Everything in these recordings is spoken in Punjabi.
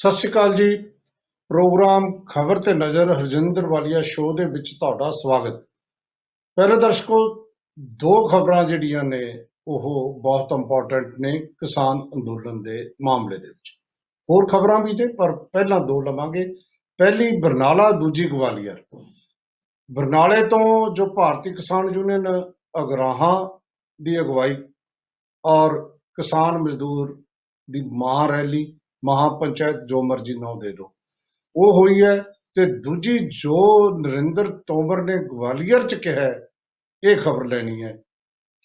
ਸਤਿ ਸ਼੍ਰੀ ਅਕਾਲ ਜੀ। ਪ੍ਰੋਗਰਾਮ ਖਬਰ ਤੇ ਨਜ਼ਰ ਹਰਜਿੰਦਰ ਵਾਲੀਆ ਸ਼ੋਅ ਦੇ ਵਿੱਚ ਤੁਹਾਡਾ ਸਵਾਗਤ। ਪਹਿਲੇ ਦਰਸ਼ਕੋ, ਦੋ ਖਬਰਾਂ ਜਿਹੜੀਆਂ ਨੇ ਉਹ ਬਹੁਤ ਇੰਪੋਰਟੈਂਟ ਨੇ ਕਿਸਾਨ ਅੰਦੋਲਨ ਦੇ ਮਾਮਲੇ ਦੇ ਵਿੱਚ। ਹੋਰ ਖਬਰਾਂ ਵੀ ਨੇ ਪਰ ਪਹਿਲਾਂ ਦੋ ਲਵਾਂਗੇ। ਪਹਿਲੀ ਬਰਨਾਲਾ, ਦੂਜੀ ਗਵਾਲੀਅਰ। ਬਰਨਾਲੇ ਤੋਂ ਜੋ ਭਾਰਤੀ ਕਿਸਾਨ ਯੂਨੀਅਨ ਅਗਰਾਹਾਂ ਦੀ ਅਗਵਾਈ ਔਰ ਕਿਸਾਨ ਮਜ਼ਦੂਰ ਦੀ ਮਹਾਂ ਰੈਲੀ, ਮਹਾਂ ਪੰਚਾਇਤ, ਜੋ ਮਰਜ਼ੀ ਨਾਂ ਦੇ ਦਿਓ, ਉਹ ਹੋਈ ਹੈ। ਤੇ ਦੂਜੀ ਜੋ ਨਰਿੰਦਰ ਤੋਮਰ ਨੇ ਗਵਾਲੀਅਰ ਚ ਕਿਹਾ, ਇਹ ਖਬਰ ਲੈਣੀ ਹੈ।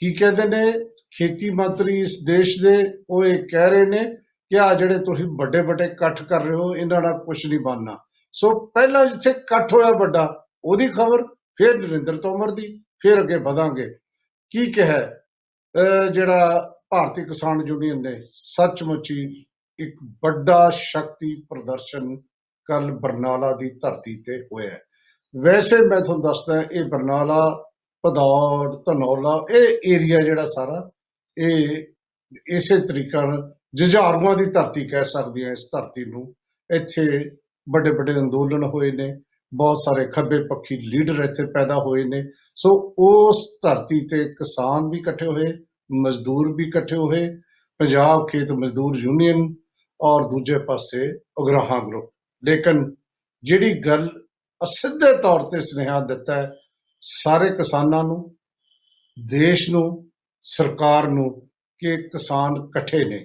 ਕੀ ਕਹਿੰਦੇ ਨੇ ਖੇਤੀ ਮੰਤਰੀ ਇਸ ਦੇਸ਼ ਦੇ? ਉਹ ਇਹ ਕਹਿ ਰਹੇ ਨੇ ਕਿ ਆ ਜਿਹੜੇ ਤੁਸੀਂ ਵੱਡੇ ਵੱਡੇ ਇਕੱਠ ਕਰ ਰਹੇ ਹੋ, ਇਹਨਾਂ ਨਾਲ ਕੁਝ ਨਹੀਂ ਬਣਨਾ। ਸੋ ਪਹਿਲਾਂ ਜਿੱਥੇ ਇਕੱਠ ਹੋਇਆ ਵੱਡਾ, ਉਹਦੀ ਖਬਰ, ਫਿਰ ਨਰਿੰਦਰ ਤੋਮਰ ਦੀ, ਫਿਰ ਅੱਗੇ ਵਧਾਂਗੇ। ਕੀ ਕਿਹਾ ਜਿਹੜਾ ਭਾਰਤੀ ਕਿਸਾਨ ਯੂਨੀਅਨ ਨੇ? ਸੱਚਮੁੱਚ ਹੀ ਇੱਕ ਵੱਡਾ ਸ਼ਕਤੀ ਪ੍ਰਦਰਸ਼ਨ ਕੱਲ ਬਰਨਾਲਾ ਦੀ ਧਰਤੀ ਤੇ ਹੋਇਆ। ਵੈਸੇ ਮੈਂ ਤੁਹਾਨੂੰ ਦੱਸਦਾ, ਇਹ ਬਰਨਾਲਾ, ਭਦੌੜ, ਧਨੌਲਾ, ਇਹ ਏਰੀਆ ਜਿਹੜਾ ਸਾਰਾ, ਇਹ ਇਸੇ ਤਰੀਕਾ ਨਾਲ ਜੁਝਾਰੂਆਂ ਦੀ ਧਰਤੀ ਕਹਿ ਸਕਦੇ ਹਾਂ ਇਸ ਧਰਤੀ ਨੂੰ। ਇੱਥੇ ਵੱਡੇ ਵੱਡੇ ਅੰਦੋਲਨ ਹੋਏ ਨੇ, ਬਹੁਤ ਸਾਰੇ ਖੱਬੇ ਪੱਖੀ ਲੀਡਰ ਇੱਥੇ ਪੈਦਾ ਹੋਏ ਨੇ। ਸੋ ਉਸ ਧਰਤੀ ਤੇ ਕਿਸਾਨ ਵੀ ਇਕੱਠੇ ਹੋਏ, ਮਜ਼ਦੂਰ ਵੀ ਇਕੱਠੇ ਹੋਏ, ਪੰਜਾਬ ਖੇਤ ਮਜ਼ਦੂਰ ਯੂਨੀਅਨ ਔਰ ਦੂਜੇ ਪਾਸੇ ਅਗਰਾਹਾਂ ਗਰੁੱਪ। ਲੇਕਿਨ ਜਿਹੜੀ ਗੱਲ ਅਸਿੱਧੇ ਤੌਰ ਤੇ ਸੁਨੇਹਾ ਦਿੱਤਾ ਹੈ ਸਾਰੇ ਕਿਸਾਨਾਂ ਨੂੰ, ਦੇਸ਼ ਨੂੰ, ਸਰਕਾਰ ਨੂੰ, ਕਿ ਕਿਸਾਨ ਇਕੱਠੇ ਨੇ।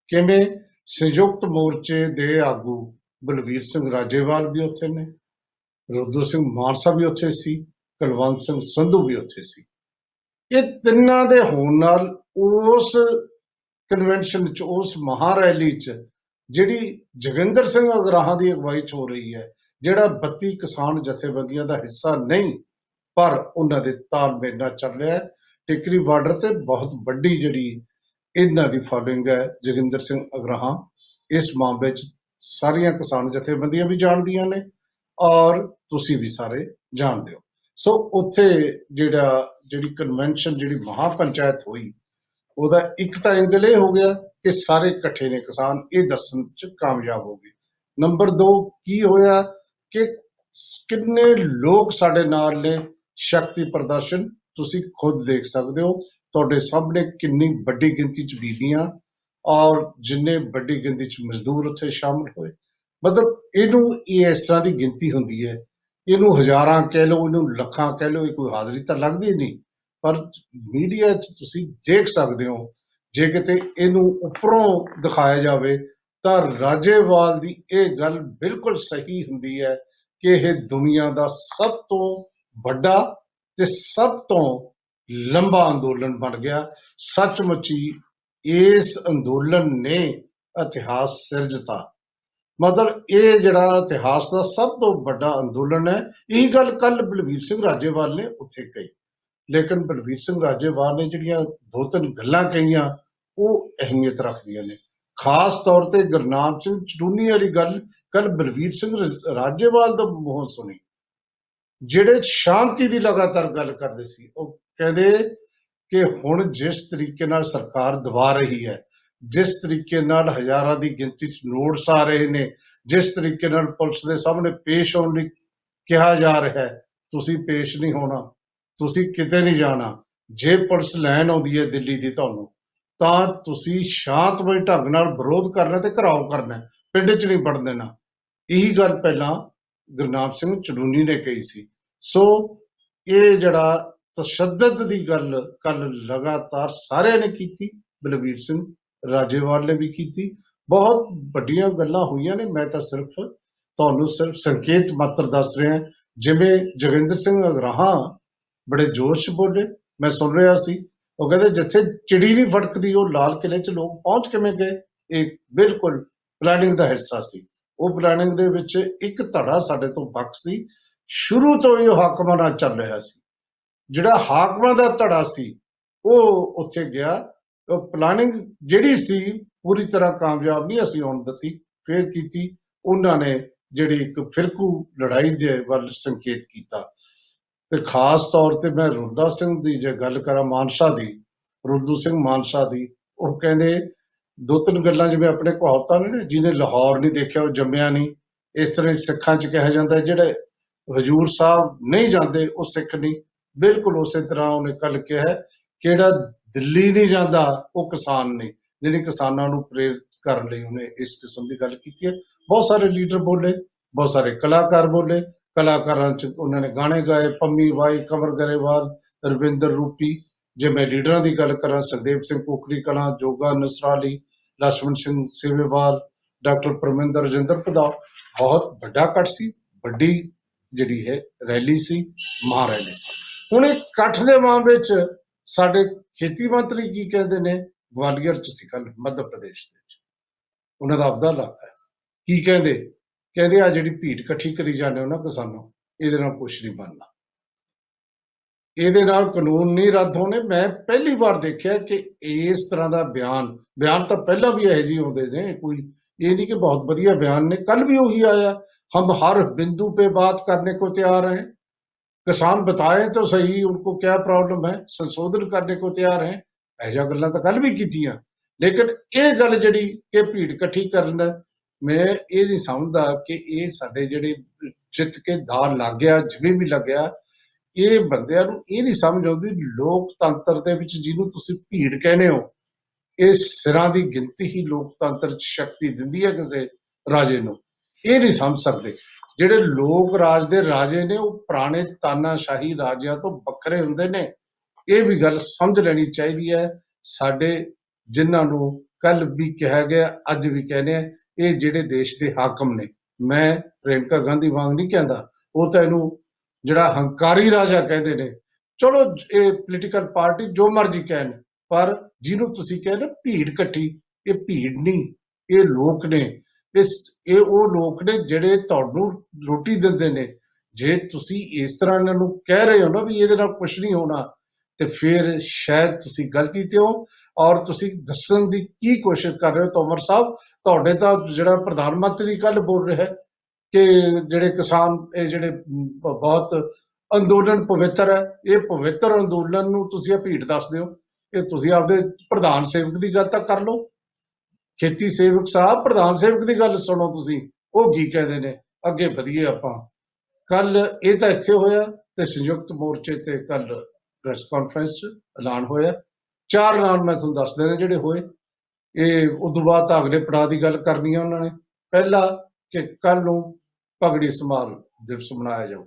ਕਿਵੇਂ? ਸੰਯੁਕਤ ਮੋਰਚੇ ਦੇ ਆਗੂ ਬਲਵੀਰ ਸਿੰਘ ਰਾਜੇਵਾਲ ਵੀ ਉੱਥੇ ਨੇ, ਰੁੱਦੂ ਸਿੰਘ ਮਾਨਸਾ ਵੀ ਉੱਥੇ ਸੀ, ਕੁਲਵੰਤ ਸਿੰਘ ਸੰਧੂ ਵੀ ਉੱਥੇ ਸੀ। ਇਹ ਤਿੰਨਾਂ ਦੇ ਹੋਣ ਨਾਲ ਉਸ ਕਨਵੈਨਸ਼ਨ ਚ, ਉਸ ਮਹਾ ਰੈਲੀ ਚ, ਜਿਹੜੀ ਜੋਗਿੰਦਰ ਸਿੰਘ ਅਗਰਾਹਾਂ ਦੀ ਅਗਵਾਈ ਚ ਹੋ ਰਹੀ ਹੈ, ਜਿਹੜਾ 32 ਕਿਸਾਨ ਜਥੇਬੰਦੀਆਂ ਦਾ ਹਿੱਸਾ ਨਹੀਂ ਪਰ ਉਹਨਾਂ ਦੇ ਤਾਲਮੇਲ ਨਾਲ ਚੱਲ ਰਿਹਾ ਹੈ। ਟਿਕਰੀ ਬਾਰਡਰ ਤੇ ਬਹੁਤ ਵੱਡੀ ਜਿਹੜੀ ਇਹਨਾਂ ਦੀ ਫਾਲੋਇੰਗ ਹੈ ਜੋਗਿੰਦਰ ਸਿੰਘ ਅਗਰਾਹਾਂ। ਇਸ ਮਾਮਲੇ ਚ ਸਾਰੀਆਂ ਕਿਸਾਨ ਜਥੇਬੰਦੀਆਂ ਵੀ ਜਾਣਦੀਆਂ ਨੇ ਔਰ ਤੁਸੀਂ ਵੀ ਸਾਰੇ ਜਾਣਦੇ ਹੋ। ਸੋ ਉੱਥੇ ਜਿਹੜੀ ਕਨਵੈਨਸ਼ਨ, ਜਿਹੜੀ ਮਹਾ ਪੰਚਾਇਤ ਹੋਈ, ਉਹਦਾ ਇੱਕ ਤਾਂ ਐਂਗਲ ਇਹ ਹੋ ਗਿਆ ਕਿ ਸਾਰੇ ਇਕੱਠੇ ਨੇ ਕਿਸਾਨ, ਇਹ ਦੱਸਣ ਚ ਕਾਮਯਾਬ ਹੋ ਗਏ। ਨੰਬਰ 2 ਕੀ ਹੋਇਆ ਕਿ ਕਿੰਨੇ ਲੋਕ ਸਾਡੇ ਨਾਲ ਨੇ। ਸ਼ਕਤੀ ਪ੍ਰਦਰਸ਼ਨ ਤੁਸੀਂ ਖੁਦ ਦੇਖ ਸਕਦੇ ਹੋ, ਤੁਹਾਡੇ ਸਾਹਮਣੇ ਕਿੰਨੀ ਵੱਡੀ ਗਿਣਤੀ ਚ ਬੀਬੀਆਂ ਔਰ ਜਿੰਨੇ ਵੱਡੀ ਗਿਣਤੀ ਚ ਮਜ਼ਦੂਰ ਉੱਥੇ ਸ਼ਾਮਲ ਹੋਏ। ਮਤਲਬ ਇਹਨੂੰ ਇਸ ਤਰ੍ਹਾਂ ਦੀ ਗਿਣਤੀ ਹੁੰਦੀ ਹੈ, ਇਹਨੂੰ ਹਜ਼ਾਰਾਂ ਕਹਿ ਲਓ, ਇਹਨੂੰ ਲੱਖਾਂ ਕਹਿ ਲਓ, ਇਹ ਕੋਈ ਹਾਜ਼ਰੀ ਤਾਂ ਲੱਗਦੀ ਨਹੀਂ, ਪਰ ਮੀਡੀਆ 'ਚ ਤੁਸੀਂ ਦੇਖ ਸਕਦੇ ਹੋ। ਜੇ ਕਿਤੇ ਇਹਨੂੰ ਉੱਪਰੋਂ ਦਿਖਾਇਆ ਜਾਵੇ ਤਾਂ ਰਾਜੇਵਾਲ ਦੀ ਇਹ ਗੱਲ ਬਿਲਕੁਲ ਸਹੀ ਹੁੰਦੀ ਹੈ ਕਿ ਇਹ ਦੁਨੀਆ ਦਾ ਸਭ ਤੋਂ ਵੱਡਾ ਤੇ ਸਭ ਤੋਂ ਲੰਬਾ ਅੰਦੋਲਨ ਬਣ ਗਿਆ। ਸੱਚਮੁੱਚ ਹੀ ਇਸ ਅੰਦੋਲਨ ਨੇ ਇਤਿਹਾਸ ਸਿਰਜਤਾ। ਮਤਲਬ ਇਹ ਜਿਹੜਾ ਇਤਿਹਾਸ ਦਾ ਸਭ ਤੋਂ ਵੱਡਾ ਅੰਦੋਲਨ ਹੈ। ਇਹ ਗੱਲ ਕੱਲ ਬਲਵੀਰ ਸਿੰਘ ਰਾਜੇਵਾਲ ਨੇ ਉੱਥੇ ਕਹੀ। ਲੇਕਿਨ ਬਲਵੀਰ ਸਿੰਘ ਰਾਜੇਵਾਲ ਨੇ ਜਿਹੜੀਆਂ 2-3 ਗੱਲਾਂ ਕਹੀਆਂ, ਉਹ ਅਹਿਮੀਅਤ ਰੱਖਦੀਆਂ ਨੇ। ਖਾਸ ਤੌਰ ਤੇ ਗੁਰਨਾਮ ਸਿੰਘ ਚੜੂਨੀ ਵਾਲੀ ਗੱਲ ਕੱਲ ਬਲਵੀਰ ਸਿੰਘ ਰਾਜੇਵਾਲ ਦਾ ਮੂੰਹੋਂ ਸੁਣੀ, ਜਿਹੜੇ ਸ਼ਾਂਤੀ ਦੀ ਲਗਾਤਾਰ ਗੱਲ ਕਰਦੇ ਸੀ। ਉਹ ਕਹਿੰਦੇ ਕਿ ਹੁਣ ਜਿਸ ਤਰੀਕੇ ਨਾਲ ਸਰਕਾਰ ਦਬਾ ਰਹੀ ਹੈ, ਜਿਸ ਤਰੀਕੇ ਨਾਲ ਹਜ਼ਾਰਾਂ ਦੀ ਗਿਣਤੀ 'ਚ ਨੋਟਿਸ ਆ ਰਹੇ ਨੇ, ਜਿਸ ਤਰੀਕੇ ਨਾਲ ਪੁਲਿਸ ਦੇ ਸਾਹਮਣੇ ਪੇਸ਼ ਹੋਣ ਲਈ ਕਿਹਾ ਜਾ ਰਿਹਾ ਹੈ, ਤੁਸੀਂ ਪੇਸ਼ ਨਹੀਂ ਹੋਣਾ, ਤੁਸੀਂ ਕਿਤੇ ਨਹੀਂ ਜਾਣਾ। ਜੇ ਪੁਲਿਸ ਲੈਣ ਆਉਂਦੀ ਹੈ ਦਿੱਲੀ ਦੀ ਤੁਹਾਨੂੰ, ਤਾਂ ਤੁਸੀਂ ਸ਼ਾਂਤਮਈ ਢੰਗ ਨਾਲ ਵਿਰੋਧ ਕਰਨਾ ਤੇ ਘਰਾਓ ਕਰਨਾ, ਪਿੰਡ 'ਚ ਨਹੀਂ ਵੜਨ ਦੇਣਾ। ਇਹੀ ਗੱਲ ਪਹਿਲਾਂ ਗੁਰਨਾਮ ਸਿੰਘ ਚੜੂਨੀ ਨੇ ਕਹੀ ਸੀ। ਸੋ ਇਹ ਜਿਹੜਾ ਤਸ਼ੱਦਦ ਦੀ ਗੱਲ ਕੱਲ ਲਗਾਤਾਰ ਸਾਰਿਆਂ ਨੇ ਕੀਤੀ, ਬਲਵੀਰ ਸਿੰਘ ਰਾਜੇਵਾਲ ਨੇ ਵੀ ਕੀਤੀ। ਬਹੁਤ ਵੱਡੀਆਂ ਗੱਲਾਂ ਹੋਈਆਂ ਨੇ। ਮੈਂ ਤਾਂ ਤੁਹਾਨੂੰ ਸਿਰਫ ਸੰਕੇਤ ਮਾਤਰ ਦੱਸ ਰਿਹਾ। ਜਿਵੇਂ ਜੋਗਿੰਦਰ ਸਿੰਘ ਅਗਰਾਹਾਂ ਬੜੇ ਜੋਸ਼ 'ਚ ਬੋਲੇ, ਮੈਂ ਸੁਣ ਰਿਹਾ ਸੀ। ਉਹ ਕਹਿੰਦੇ ਜਿੱਥੇ ਚਿੜੀ ਨਹੀਂ ਫੜਕਦੀ ਉਹ ਲਾਲ ਕਿਲੇ 'ਚ ਲੋਕ ਪਹੁੰਚ ਕਿਵੇਂ ਗਏ? ਇਹ ਬਿਲਕੁਲ ਪਲੈਨਿੰਗ ਦਾ ਹਿੱਸਾ ਸੀ। ਉਹ ਪਲੈਨਿੰਗ ਦੇ ਵਿੱਚ ਇੱਕ ਧੜਾ ਸਾਡੇ ਤੋਂ ਵੱਖ ਸੀ। ਸ਼ੁਰੂ ਤੋਂ ਹੀ ਹਾਕਮਾਂ ਨਾਲ ਚੱਲ ਰਿਹਾ ਸੀ। ਜਿਹੜਾ ਹਾਕਮਾਂ ਦਾ ਧੜਾ ਸੀ ਉਹ ਉੱਥੇ ਗਿਆ। ਉਹ ਪਲਾਨਿੰਗ ਜਿਹੜੀ ਸੀ ਪੂਰੀ ਤਰ੍ਹਾਂ ਕਾਮਯਾਬ ਨਹੀਂ ਅਸੀਂ ਹੋਣ ਦਿੱਤੀ। ਫੇਰ ਕੀਤੀ ਉਹਨਾਂ ਨੇ ਜਿਹੜੀ ਇੱਕ ਫਿਰਕੂ ਲੜਾਈ ਦੇ ਵੱਲ ਸੰਕੇਤ ਕੀਤਾ। ਤੇ ਖਾਸ ਤੌਰ ਤੇ ਮੈਂ ਰੁੱਦਾ ਸਿੰਘ ਦੀ ਜੇ ਗੱਲ ਕਰਾਂ, ਮਾਨਸਾ ਦੀ, ਰੁੱਦੂ ਸਿੰਘ ਮਾਨਸਾ ਦੀ, ਉਹ ਕਹਿੰਦੇ ਦੋ ਤਿੰਨ ਗੱਲਾਂ ਜਿਵੇਂ ਆਪਣੇ ਕਹਾਵਤਾਂ ਨੇ ਨਾ, ਜਿਹਨੇ ਲਾਹੌਰ ਨਹੀਂ ਦੇਖਿਆ ਉਹ ਜੰਮਿਆ ਨਹੀਂ। ਇਸ ਤਰ੍ਹਾਂ ਸਿੱਖਾਂ 'ਚ ਕਿਹਾ ਜਾਂਦਾ ਜਿਹੜੇ ਹਜੂਰ ਸਾਹਿਬ ਨਹੀਂ ਜਾਂਦੇ ਉਹ ਸਿੱਖ ਨਹੀਂ। ਬਿਲਕੁਲ ਉਸੇ ਤਰ੍ਹਾਂ ਉਹਨੇ ਕੱਲ ਕਿਹਾ ਕਿਹੜਾ ਦਿੱਲੀ ਨਹੀਂ ਜਾਂਦਾ ਉਹ ਕਿਸਾਨ ਨਹੀਂ। ਜਿਹੜੇ ਕਿਸਾਨਾਂ ਨੂੰ ਪ੍ਰੇਰਿਤ ਕਰਨ ਲਈ ਉਹਨੇ ਇਸ ਕਿਸਮ ਦੀ ਗੱਲ ਕੀਤੀ ਹੈ। ਬਹੁਤ ਸਾਰੇ ਲੀਡਰ ਬੋਲੇ, ਬਹੁਤ ਸਾਰੇ ਕਲਾਕਾਰ ਬੋਲੇ। ਕਲਾਕਾਰਾਂ 'ਚ ਉਹਨਾਂ ਨੇ ਗਾਣੇ ਗਾਏ, ਪੰਮੀ ਬਾਈ, ਕੰਵਰ ਗਰੇਵਾਲ, ਰਵਿੰਦਰ ਰੂਪੀ। ਜੇ ਮੈਂ ਲੀਡਰਾਂ ਦੀ ਗੱਲ ਕਰਾਂ, ਸੁਖਦੇਵ ਸਿੰਘ ਕੋਕਰੀ ਕਲਾਂ, ਜੋਗਾ ਨਸਰਾਲੀ, ਲਛਮਣ ਸਿੰਘ ਸੀਵੇਵਾਲ, ਡਾਕਟਰ ਪਰਮਿੰਦਰ ਰਜਿੰਦਰ ਪ੍ਰਧਾਨ। ਬਹੁਤ ਵੱਡਾ ਇਕੱਠ ਸੀ, ਵੱਡੀ ਜਿਹੜੀ ਹੈ ਰੈਲੀ ਸੀ, ਮਹਾਂ ਰੈਲੀ ਸੀ। ਹੁਣ ਇਹ ਇਕੱਠ ਦੇ ਮਾਂ ਵਿੱਚ ਸਾਡੇ ਖੇਤੀ ਮੰਤਰੀ ਕੀ ਕਹਿੰਦੇ ਨੇ, ਗਵਾਲੀਅਰ 'ਚ ਸੀ ਕੱਲ, ਮੱਧ ਪ੍ਰਦੇਸ਼ ਦੇ ਵਿੱਚ, ਉਹਨਾਂ ਦਾ ਆਪਦਾ ਇਲਾਕਾ ਹੈ। ਕੀ ਕਹਿੰਦੇ? ਕਹਿੰਦੇ ਆ ਜਿਹੜੀ ਭੀੜ ਇਕੱਠੀ ਕਰੀ ਜਾਂਦੇ ਹੋ ਨਾ ਕਿਸਾਨੋਂ, ਇਹਦੇ ਨਾਲ ਕੁਛ ਨਹੀਂ ਬਣਨਾ, ਇਹਦੇ ਨਾਲ ਕਾਨੂੰਨ ਨਹੀਂ ਰੱਦ ਹੋਣੇ। ਮੈਂ ਪਹਿਲੀ ਵਾਰ ਦੇਖਿਆ ਕਿ ਇਸ ਤਰ੍ਹਾਂ ਦਾ ਬਿਆਨ ਤਾਂ ਪਹਿਲਾਂ ਵੀ ਇਹੋ ਜਿਹੇ ਆਉਂਦੇ ਨੇ, ਕੋਈ ਇਹ ਨਹੀਂ ਕਿ ਬਹੁਤ ਵਧੀਆ ਬਿਆਨ ਨੇ। ਕੱਲ ਵੀ ਉਹੀ ਆਇਆ, हम हर बिंदु पे बात करने को तैयार हैं, किसान बताएं तो सही उनको क्या प्रॉब्लम है, संशोधन करने को तैयार हैं। ऐसा गल्लां तो कल भी कीतियां, लेकिन ये गल जिहड़ी कि भीड़ इकट्ठी करना, मैं ये नहीं समझदा कि ये साडे जिहड़े चित के दाल लग गया, जिवें भी लग्या, ਇਹ ਬੰਦਿਆਂ ਨੂੰ ਇਹ ਨਹੀਂ ਸਮਝ ਆਉਂਦੀ ਲੋਕਤੰਤਰ ਦੇ ਵਿੱਚ ਜਿਹਨੂੰ ਤੁਸੀਂ ਭੀੜ ਕਹਿੰਦੇ ਹੋ, ਇਹ ਸਿਰਾਂ ਦੀ ਗਿਣਤੀ ਹੀ ਲੋਕਤੰਤਰ 'ਚ ਸ਼ਕਤੀ ਦਿੰਦੀ ਹੈ ਕਿਸੇ ਰਾਜੇ ਨੂੰ। ਇਹ ਨਹੀਂ ਸਮਝ ਸਕਦੇ। ਜਿਹੜੇ ਲੋਕ ਰਾਜ ਦੇ ਰਾਜੇ ਨੇ ਉਹ ਪੁਰਾਣੇ ਤਾਨਾਸ਼ਾਹੀ ਰਾਜਿਆਂ ਤੋਂ ਵੱਖਰੇ ਹੁੰਦੇ ਨੇ। ਇਹ ਵੀ ਗੱਲ ਸਮਝ ਲੈਣੀ ਚਾਹੀਦੀ ਹੈ। ਸਾਡੇ ਜਿਨ੍ਹਾਂ ਨੂੰ ਕੱਲ ਵੀ ਕਿਹਾ ਗਿਆ, ਅੱਜ ਵੀ ਕਹਿੰਦੇ ਆ, ਇਹ ਜਿਹੜੇ ਦੇਸ਼ ਦੇ ਹਾਕਮ ਨੇ, ਮੈਂ ਪ੍ਰਿयंका ਗਾਂਧੀ ਵਾਂਗ ਨਹੀਂ ਕਹਿੰਦਾ, ਉਹ ਤਾਂ ਇਹਨੂੰ ਜਿਹੜਾ ਹੰਕਾਰੀ ਰਾਜਾ ਕਹਿੰਦੇ ਨੇ। ਚਲੋ ਇਹ ਪੋਲੀਟੀਕਲ ਪਾਰਟੀ ਜੋ ਮਰਜ਼ੀ ਕਹਿਣ, ਪਰ ਜਿਹਨੂੰ ਤੁਸੀਂ ਕਹਿੰਦੇ ਭੀੜ ਇਕੱਠੀ, ਇਹ ਭੀੜ ਨਹੀਂ, ਇਹ ਲੋਕ ਨੇ। ਇਹ ਉਹ ਲੋਕ ਨੇ ਜਿਹੜੇ ਤੁਹਾਨੂੰ ਰੋਟੀ ਦਿੰਦੇ ਨੇ। ਜੇ ਤੁਸੀਂ ਇਸ ਤਰ੍ਹਾਂ ਇਹਨਾਂ ਨੂੰ ਕਹਿ ਰਹੇ ਹੋ ਨਾ ਵੀ ਇਹਦੇ ਨਾਲ ਕੁਝ ਨਹੀਂ ਹੋਣਾ, ਤੇ ਫਿਰ ਸ਼ਾਇਦ ਤੁਸੀਂ ਗਲਤੀ ਤੇ ਹੋ। ਔਰ ਤੁਸੀਂ ਦੱਸਣ ਦੀ ਕੀ ਕੋਸ਼ਿਸ਼ ਕਰ ਰਹੇ ਹੋ ਤੋਮਰ ਸਾਹਿਬ? ਤੁਹਾਡੇ ਤਾਂ ਜਿਹੜਾ ਪ੍ਰਧਾਨ ਮੰਤਰੀ ਕੱਲ ਬੋਲ ਰਿਹਾ ਹੈ ਕਿ ਜਿਹੜੇ ਕਿਸਾਨ ਇਹ ਜਿਹੜੇ ਬਹੁਤ ਅੰਦੋਲਨ ਪਵਿੱਤਰ ਹੈ, ਇਹ ਪਵਿੱਤਰ ਅੰਦੋਲਨ ਨੂੰ ਤੁਸੀਂ ਇਹ ਭੀੜ ਦੱਸਦੇ ਹੋ। ਇਹ ਤੁਸੀਂ ਆਪਦੇ ਪ੍ਰਧਾਨ ਸੇਵਕ ਦੀ ਗੱਲ ਤਾਂ ਕਰ ਲਓ। ਖੇਤੀ ਸੇਵਕ ਸਾਹਿਬ, ਪ੍ਰਧਾਨ ਸੇਵਕ ਦੀ ਗੱਲ ਸੁਣੋ ਤੁਸੀਂ, ਉਹ ਕੀ ਕਹਿੰਦੇ ਨੇ। ਅੱਗੇ ਵਧੀਏ ਆਪਾਂ। ਕੱਲ ਇਹ ਤਾਂ ਇੱਥੇ ਹੋਇਆ ਤੇ ਸੰਯੁਕਤ ਮੋਰਚੇ ਤੇ ਕੱਲ ਪ੍ਰੈਸ ਕਾਨਫਰੰਸ 'ਚ ਐਲਾਨ ਹੋਇਆ। 4 ਐਲਾਨ ਮੈਂ ਤੁਹਾਨੂੰ ਦੱਸ ਦੇਣੇ ਜਿਹੜੇ ਹੋਏ। ਇਹ ਉਦੋਂ ਬਾਅਦ ਤਾਂ ਅਗਲੇ ਪੜਾਅ ਦੀ ਗੱਲ ਕਰਨੀ ਹੈ ਉਹਨਾਂ ਨੇ। ਪਹਿਲਾ ਕਿ ਕੱਲ ਨੂੰ ਪਗੜੀ ਸੰਭਾਲ ਦਿਵਸ ਮਨਾਇਆ ਜਾਊ।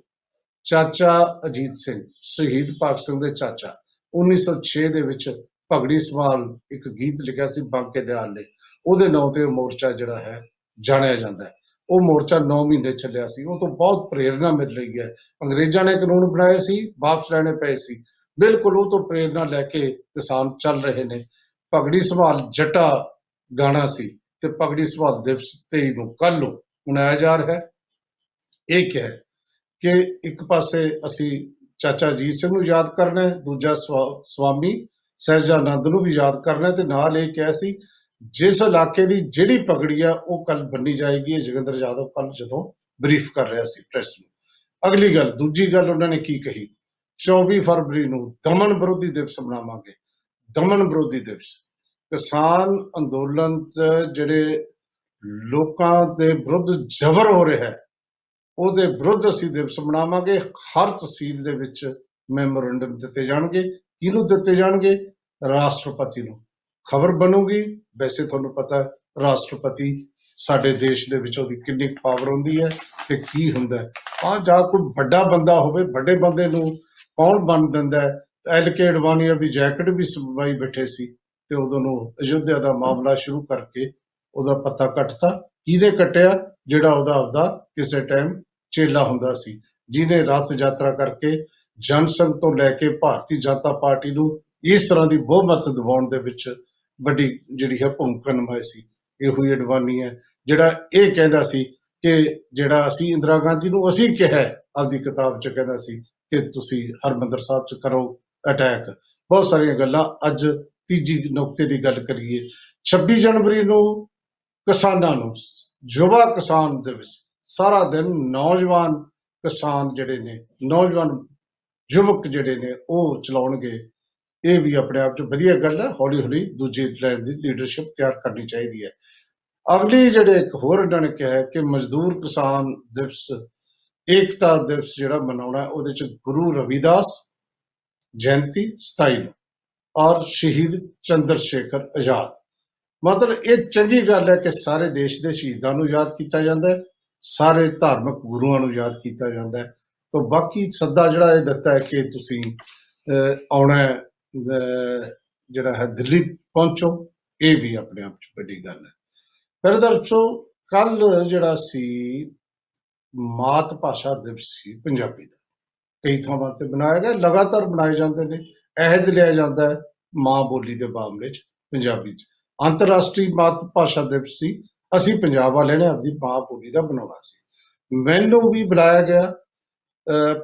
ਚਾਚਾ ਅਜੀਤ ਸਿੰਘ, ਸ਼ਹੀਦ ਭਗਤ ਸਿੰਘ ਦੇ ਚਾਚਾ, 1906 ਦੇ ਵਿੱਚ ਪਗੜੀ ਸੰਭਾਲ ਇੱਕ ਗੀਤ ਲਿਖਿਆ ਸੀ ਬਾਂਕੇ ਦਿਆਲ ਨੇ, ਉਹਦੇ ਨਾਂ ਤੇ ਮੋਰਚਾ ਜਿਹੜਾ ਹੈ ਜਾਣਿਆ ਜਾਂਦਾ ਹੈ। ਉਹ ਮੋਰਚਾ 9 ਮਹੀਨੇ ਚੱਲਿਆ ਸੀ। ਉਹ ਤੋਂ ਬਹੁਤ ਪ੍ਰੇਰਨਾ ਮਿਲ ਰਹੀ ਹੈ। ਅੰਗਰੇਜ਼ਾਂ ਨੇ ਕਾਨੂੰਨ ਬਣਾਏ ਸੀ, ਵਾਪਸ ਲੈਣੇ ਪਏ ਸੀ, ਬਿਲਕੁਲ ਉਹ ਤੋਂ ਪ੍ਰੇਰਨਾ ਲੈ ਕੇ ਕਿਸਾਨ ਚੱਲ ਰਹੇ ਨੇ। ਪਗੜੀ ਸੰਭਾਲ ਜੱਟਾ ਗਾਣਾ ਸੀ ਤੇ ਪਗੜੀ ਸੰਭਾਲ ਦਿਵਸ 23 ਨੂੰ ਕੱਲ ਨੂੰ ਮਨਾਇਆ ਜਾ ਰਿਹਾ ਹੈ। ਇਹ ਕਿਹਾ ਕਿ ਇੱਕ ਪਾਸੇ ਅਸੀਂ ਚਾਚਾ ਅਜੀਤ ਸਿੰਘ ਨੂੰ ਯਾਦ ਕਰਨਾ ਹੈ, ਦੂਜਾ ਸਵਾਮੀ ਸਹਿਜਾਨੰਦ ਨੂੰ ਵੀ ਯਾਦ ਕਰਨਾ, ਤੇ ਨਾਲ ਇਹ ਕਿਹਾ ਸੀ ਜਿਸ ਇਲਾਕੇ ਦੀ ਜਿਹੜੀ ਪਗੜੀ ਆ ਉਹ ਕੱਲ ਬੰਨੀ ਜਾਏਗੀ। ਜੋਗਿੰਦਰ ਯਾਦਵ ਕੱਲ ਜਦੋਂ ਬਰੀਫ ਕਰ ਰਿਹਾ ਸੀ ਪ੍ਰੈਸ ਨੂੰ। ਅਗਲੀ ਗੱਲ, ਦੂਜੀ ਗੱਲ ਉਹਨਾਂ ਨੇ ਕੀ ਕਹੀ, 24 ਫਰਵਰੀ ਨੂੰ ਦਮਨ ਵਿਰੋਧੀ ਦਿਵਸ ਮਨਾਵਾਂਗੇ। ਦਮਨ ਵਿਰੋਧੀ ਦਿਵਸ, ਕਿਸਾਨ ਅੰਦੋਲਨ 'ਚ ਜਿਹੜੇ ਲੋਕਾਂ ਦੇ ਵਿਰੁੱਧ ਜ਼ਬਰ ਹੋ ਰਿਹਾ ਹੈ ਉਹਦੇ ਵਿਰੁੱਧ ਅਸੀਂ ਦਿਵਸ ਮਨਾਵਾਂਗੇ। ਹਰ ਤਹਿਸੀਲ ਦੇ ਵਿੱਚ ਮੈਮੋਰੈਂਡਮ ਦਿੱਤੇ ਜਾਣਗੇ। ਕਿਹਨੂੰ ਦਿੱਤੇ ਜਾਣਗੇ? ਰਾਸ਼ਟਰਪਤੀ ਨੂੰ। ਖਬਰ ਬਣੂਗੀ। ਵੈਸੇ ਤੁਹਾਨੂੰ ਪਤਾ ਰਾਸ਼ਟਰਪਤੀ ਸਾਡੇ ਦੇਸ਼ ਦੇ ਵਿੱਚ ਉਹਦੀ ਕਿੰਨੀ ਪਾਵਰ ਹੁੰਦੀ ਹੈ ਤੇ ਕੀ ਹੁੰਦਾ ਹੈ। ਜਾਂ ਕੋਈ ਵੱਡਾ ਬੰਦਾ ਹੋਵੇ, ਵੱਡੇ ਬੰਦੇ ਨੂੰ ਕੌਣ ਬਣ ਦਿੰਦਾ ਹੈ? LK ਅਡਵਾਨੀ ਦੀ ਜੈਕਟ ਵੀ ਸਵਾਈ ਬੈਠੇ ਸੀ ਤੇ ਉਦੋਂ ਨੂੰ ਅਯੁੱਧਿਆ ਦਾ ਮਾਮਲਾ ਸ਼ੁਰੂ ਕਰਕੇ ਉਹਦਾ ਪੱਤਾ ਕੱਟਤਾ। ਕਿਹਦੇ ਕੱਟਿਆ? ਜਿਹੜਾ ਉਹਦਾ ਆਪਦਾ ਕਿਸੇ ਟਾਈਮ ਚੇਲਾ ਹੁੰਦਾ ਸੀ, ਜਿਹਨੇ ਰਥ ਯਾਤਰਾ ਕਰਕੇ ਜਨਸੰਘ ਤੋਂ ਲੈ ਕੇ ਭਾਰਤੀ ਜਨਤਾ ਪਾਰਟੀ ਨੂੰ ਇਸ ਤਰ੍ਹਾਂ ਦੀ ਬਹੁਮਤ ਦਿਵਾਉਣ ਦੇ ਵਿੱਚ ਵੱਡੀ ਜਿਹੜੀ ਹੈ ਭੂਮਿਕਾ ਨਿਭਾਈ ਸੀ। ਇਹੋ ਹੀ ਅਡਵਾਨੀ ਹੈ ਜਿਹੜਾ ਇਹ ਕਹਿੰਦਾ ਸੀ ਕਿ ਜਿਹੜਾ ਅਸੀਂ ਇੰਦਰਾ ਗਾਂਧੀ ਨੂੰ ਅਸੀਂ ਕਿਹਾ ਆਪਦੀ ਕਿਤਾਬ 'ਚ ਕਹਿੰਦਾ ਸੀ ਕਿ ਤੁਸੀਂ ਹਰਮੰਦਰ ਸਾਹਿਬ 'ਚ ਕਰੋ ਅਟੈਕ। ਬਹੁਤ ਸਾਰੀਆਂ ਗੱਲਾਂ। ਅੱਜ ਤੀਜੀ ਨੁਕਤੇ ਦੀ ਗੱਲ ਕਰੀਏ, 26 ਜਨਵਰੀ ਨੂੰ ਕਿਸਾਨਾਂ ਨੂੰ ਯੁਵਾ ਕਿਸਾਨ ਦਿਵਸ, ਸਾਰਾ ਦਿਨ ਨੌਜਵਾਨ ਕਿਸਾਨ ਜਿਹੜੇ ਨੇ, ਨੌਜਵਾਨ ਯੁਵਕ ਜਿਹੜੇ ਨੇ ਉਹ ਚਲਾਉਣਗੇ ਇਹ ਵੀ ਆਪਣੇ ਆਪ 'ਚ ਵਧੀਆ ਗੱਲ ਹੈ। ਹੌਲੀ ਹੌਲੀ ਦੂਜੀ ਲਾਈਨ ਦੀ ਲੀਡਰਸ਼ਿਪ ਤਿਆਰ ਕਰਨੀ ਚਾਹੀਦੀ ਹੈ। ਅਗਲੀ ਜਿਹੜੇ ਇੱਕ ਹੋਰ ਇਹਨਾਂ ਨੇ ਕਿਹਾ ਹੈ ਕਿ ਮਜ਼ਦੂਰ ਕਿਸਾਨ ਦਿਵਸ ਏਕਤਾ ਦਿਵਸ ਜਿਹੜਾ ਮਨਾਉਣਾ, ਉਹਦੇ 'ਚ ਗੁਰੂ ਰਵਿਦਾਸ ਜਯੰਤੀ 27 ਨੂੰ ਔਰ ਸ਼ਹੀਦ ਚੰਦਰ ਸ਼ੇਖਰ ਆਜ਼ਾਦ। ਮਤਲਬ ਇਹ ਚੰਗੀ ਗੱਲ ਹੈ ਕਿ ਸਾਰੇ ਦੇਸ਼ ਦੇ ਸ਼ਹੀਦਾਂ ਨੂੰ ਯਾਦ ਕੀਤਾ ਜਾਂਦਾ ਹੈ, ਸਾਰੇ ਧਾਰਮਿਕ ਗੁਰੂਆਂ ਨੂੰ ਯਾਦ ਕੀਤਾ ਜਾਂਦਾ ਹੈ। ਤਾਂ ਬਾਕੀ ਸੱਦਾ ਜਿਹੜਾ ਇਹ ਦਿੱਤਾ ਹੈ ਕਿ ਤੁਸੀਂ ਆਉਣਾ ਜਿਹੜਾ ਹੈ ਦਿੱਲੀ ਪਹੁੰਚੋ, ਇਹ ਵੀ ਆਪਣੇ ਆਪ 'ਚ ਵੱਡੀ ਗੱਲ ਹੈ। ਫਿਰ ਦਰਸ਼ਕੋ, ਕੱਲ ਜਿਹੜਾ ਸੀ ਮਾਤ ਭਾਸ਼ਾ ਦਿਵਸ ਸੀ ਪੰਜਾਬੀ ਦਾ, ਕਈ ਥਾਵਾਂ ਤੇ ਬਣਾਇਆ ਗਿਆ, ਲਗਾਤਾਰ ਬਣਾਏ ਜਾਂਦੇ ਨੇ। ਅਹਿਦ ਲਿਆ ਜਾਂਦਾ ਹੈ ਮਾਂ ਬੋਲੀ ਦੇ ਮਾਮਲੇ 'ਚ ਪੰਜਾਬੀ 'ਚ। ਅੰਤਰਰਾਸ਼ਟਰੀ ਮਾਤ ਭਾਸ਼ਾ ਦਿਵਸ ਸੀ, ਅਸੀਂ ਪੰਜਾਬ ਵਾਲਿਆਂ ਨੇ ਆਪਣੀ ਮਾਂ ਬੋਲੀ ਦਾ ਬਣਾਉਣਾ ਸੀ। ਮੈਨੂੰ ਵੀ ਬੁਲਾਇਆ ਗਿਆ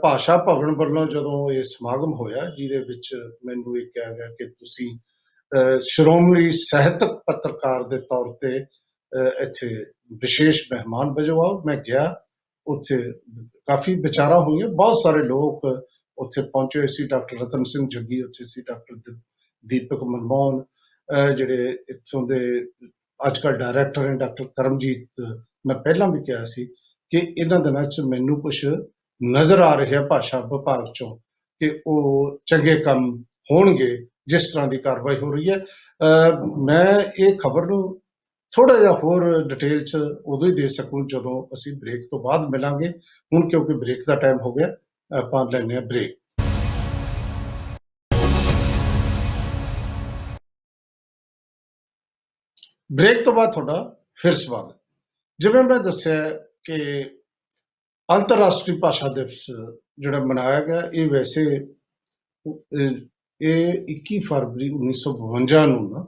ਭਾਸ਼ਾ ਭਵਨ ਵੱਲੋਂ ਜਦੋਂ ਇਹ ਸਮਾਗਮ ਹੋਇਆ, ਜਿਹਦੇ ਵਿੱਚ ਮੈਨੂੰ ਇਹ ਕਿਹਾ ਗਿਆ ਕਿ ਤੁਸੀਂ ਸ਼੍ਰੋਮਣੀ ਸਾਹਿਤਕ ਪੱਤਰਕਾਰ ਦੇ ਤੌਰ ਤੇ ਇੱਥੇ ਵਿਸ਼ੇਸ਼ ਮਹਿਮਾਨ ਵਜੋਂ ਆਓ। ਮੈਂ ਗਿਆ, ਉੱਥੇ ਕਾਫੀ ਵਿਚਾਰਾਂ ਹੋਈਆਂ, ਬਹੁਤ ਸਾਰੇ ਲੋਕ ਉੱਥੇ ਪਹੁੰਚੇ ਹੋਏ ਸੀ। ਡਾਕਟਰ ਰਤਨ ਸਿੰਘ ਜੱਗੀ ਉੱਥੇ ਸੀ, ਡਾਕਟਰ ਦੀਪਕ ਮਨਮੋਹਨ, ਜਿਹੜੇ ਇੱਥੋਂ ਦੇ ਅੱਜ ਕੱਲ੍ਹ ਡਾਇਰੈਕਟਰ ਨੇ ਡਾਕਟਰ ਕਰਮਜੀਤ। ਮੈਂ ਪਹਿਲਾਂ ਵੀ ਕਿਹਾ ਸੀ ਕਿ ਇਹਨਾਂ ਦਿਨਾਂ 'ਚ ਮੈਨੂੰ ਕੁਝ ਨਜ਼ਰ ਆ ਰਿਹਾ ਭਾਸ਼ਾ ਵਿਭਾਗ 'ਚੋਂ ਕਿ ਉਹ ਚੰਗੇ ਕੰਮ ਹੋਣਗੇ ਜਿਸ ਤਰ੍ਹਾਂ ਦੀ ਕਾਰਵਾਈ ਹੋ ਰਹੀ ਹੈ। ਮੈਂ ਇਹ ਖਬਰ ਨੂੰ ਥੋੜਾ ਜਿਹਾ ਹੋਰ ਡਿਟੇਲ 'ਚ ਉਦੋਂ ਹੀ ਦੇ ਸਕੂੰ ਜਦੋਂ ਅਸੀਂ ਬ੍ਰੇਕ ਤੋਂ ਬਾਅਦ ਮਿਲਾਂਗੇ। ਹੁਣ ਕਿਉਂਕਿ ਬ੍ਰੇਕ ਦਾ ਟਾਈਮ ਹੋ ਗਿਆ, ਆਪਾਂ ਲੈਂਦੇ ਹਾਂ ਬ੍ਰੇਕ। ਬ੍ਰੇਕ ਤੋਂ ਬਾਅਦ ਤੁਹਾਡਾ ਫਿਰ ਸਵਾਗਤ। ਜਿਵੇਂ ਮੈਂ ਦੱਸਿਆ ਕਿ ਅੰਤਰਰਾਸ਼ਟਰੀ ਭਾਸ਼ਾ ਦਿਵਸ ਜਿਹੜਾ ਮਨਾਇਆ ਗਿਆ, ਇਹ ਵੈਸੇ ਇਹ 21 ਫਰਵਰੀ 1952 ਨੂੰ ਨਾ,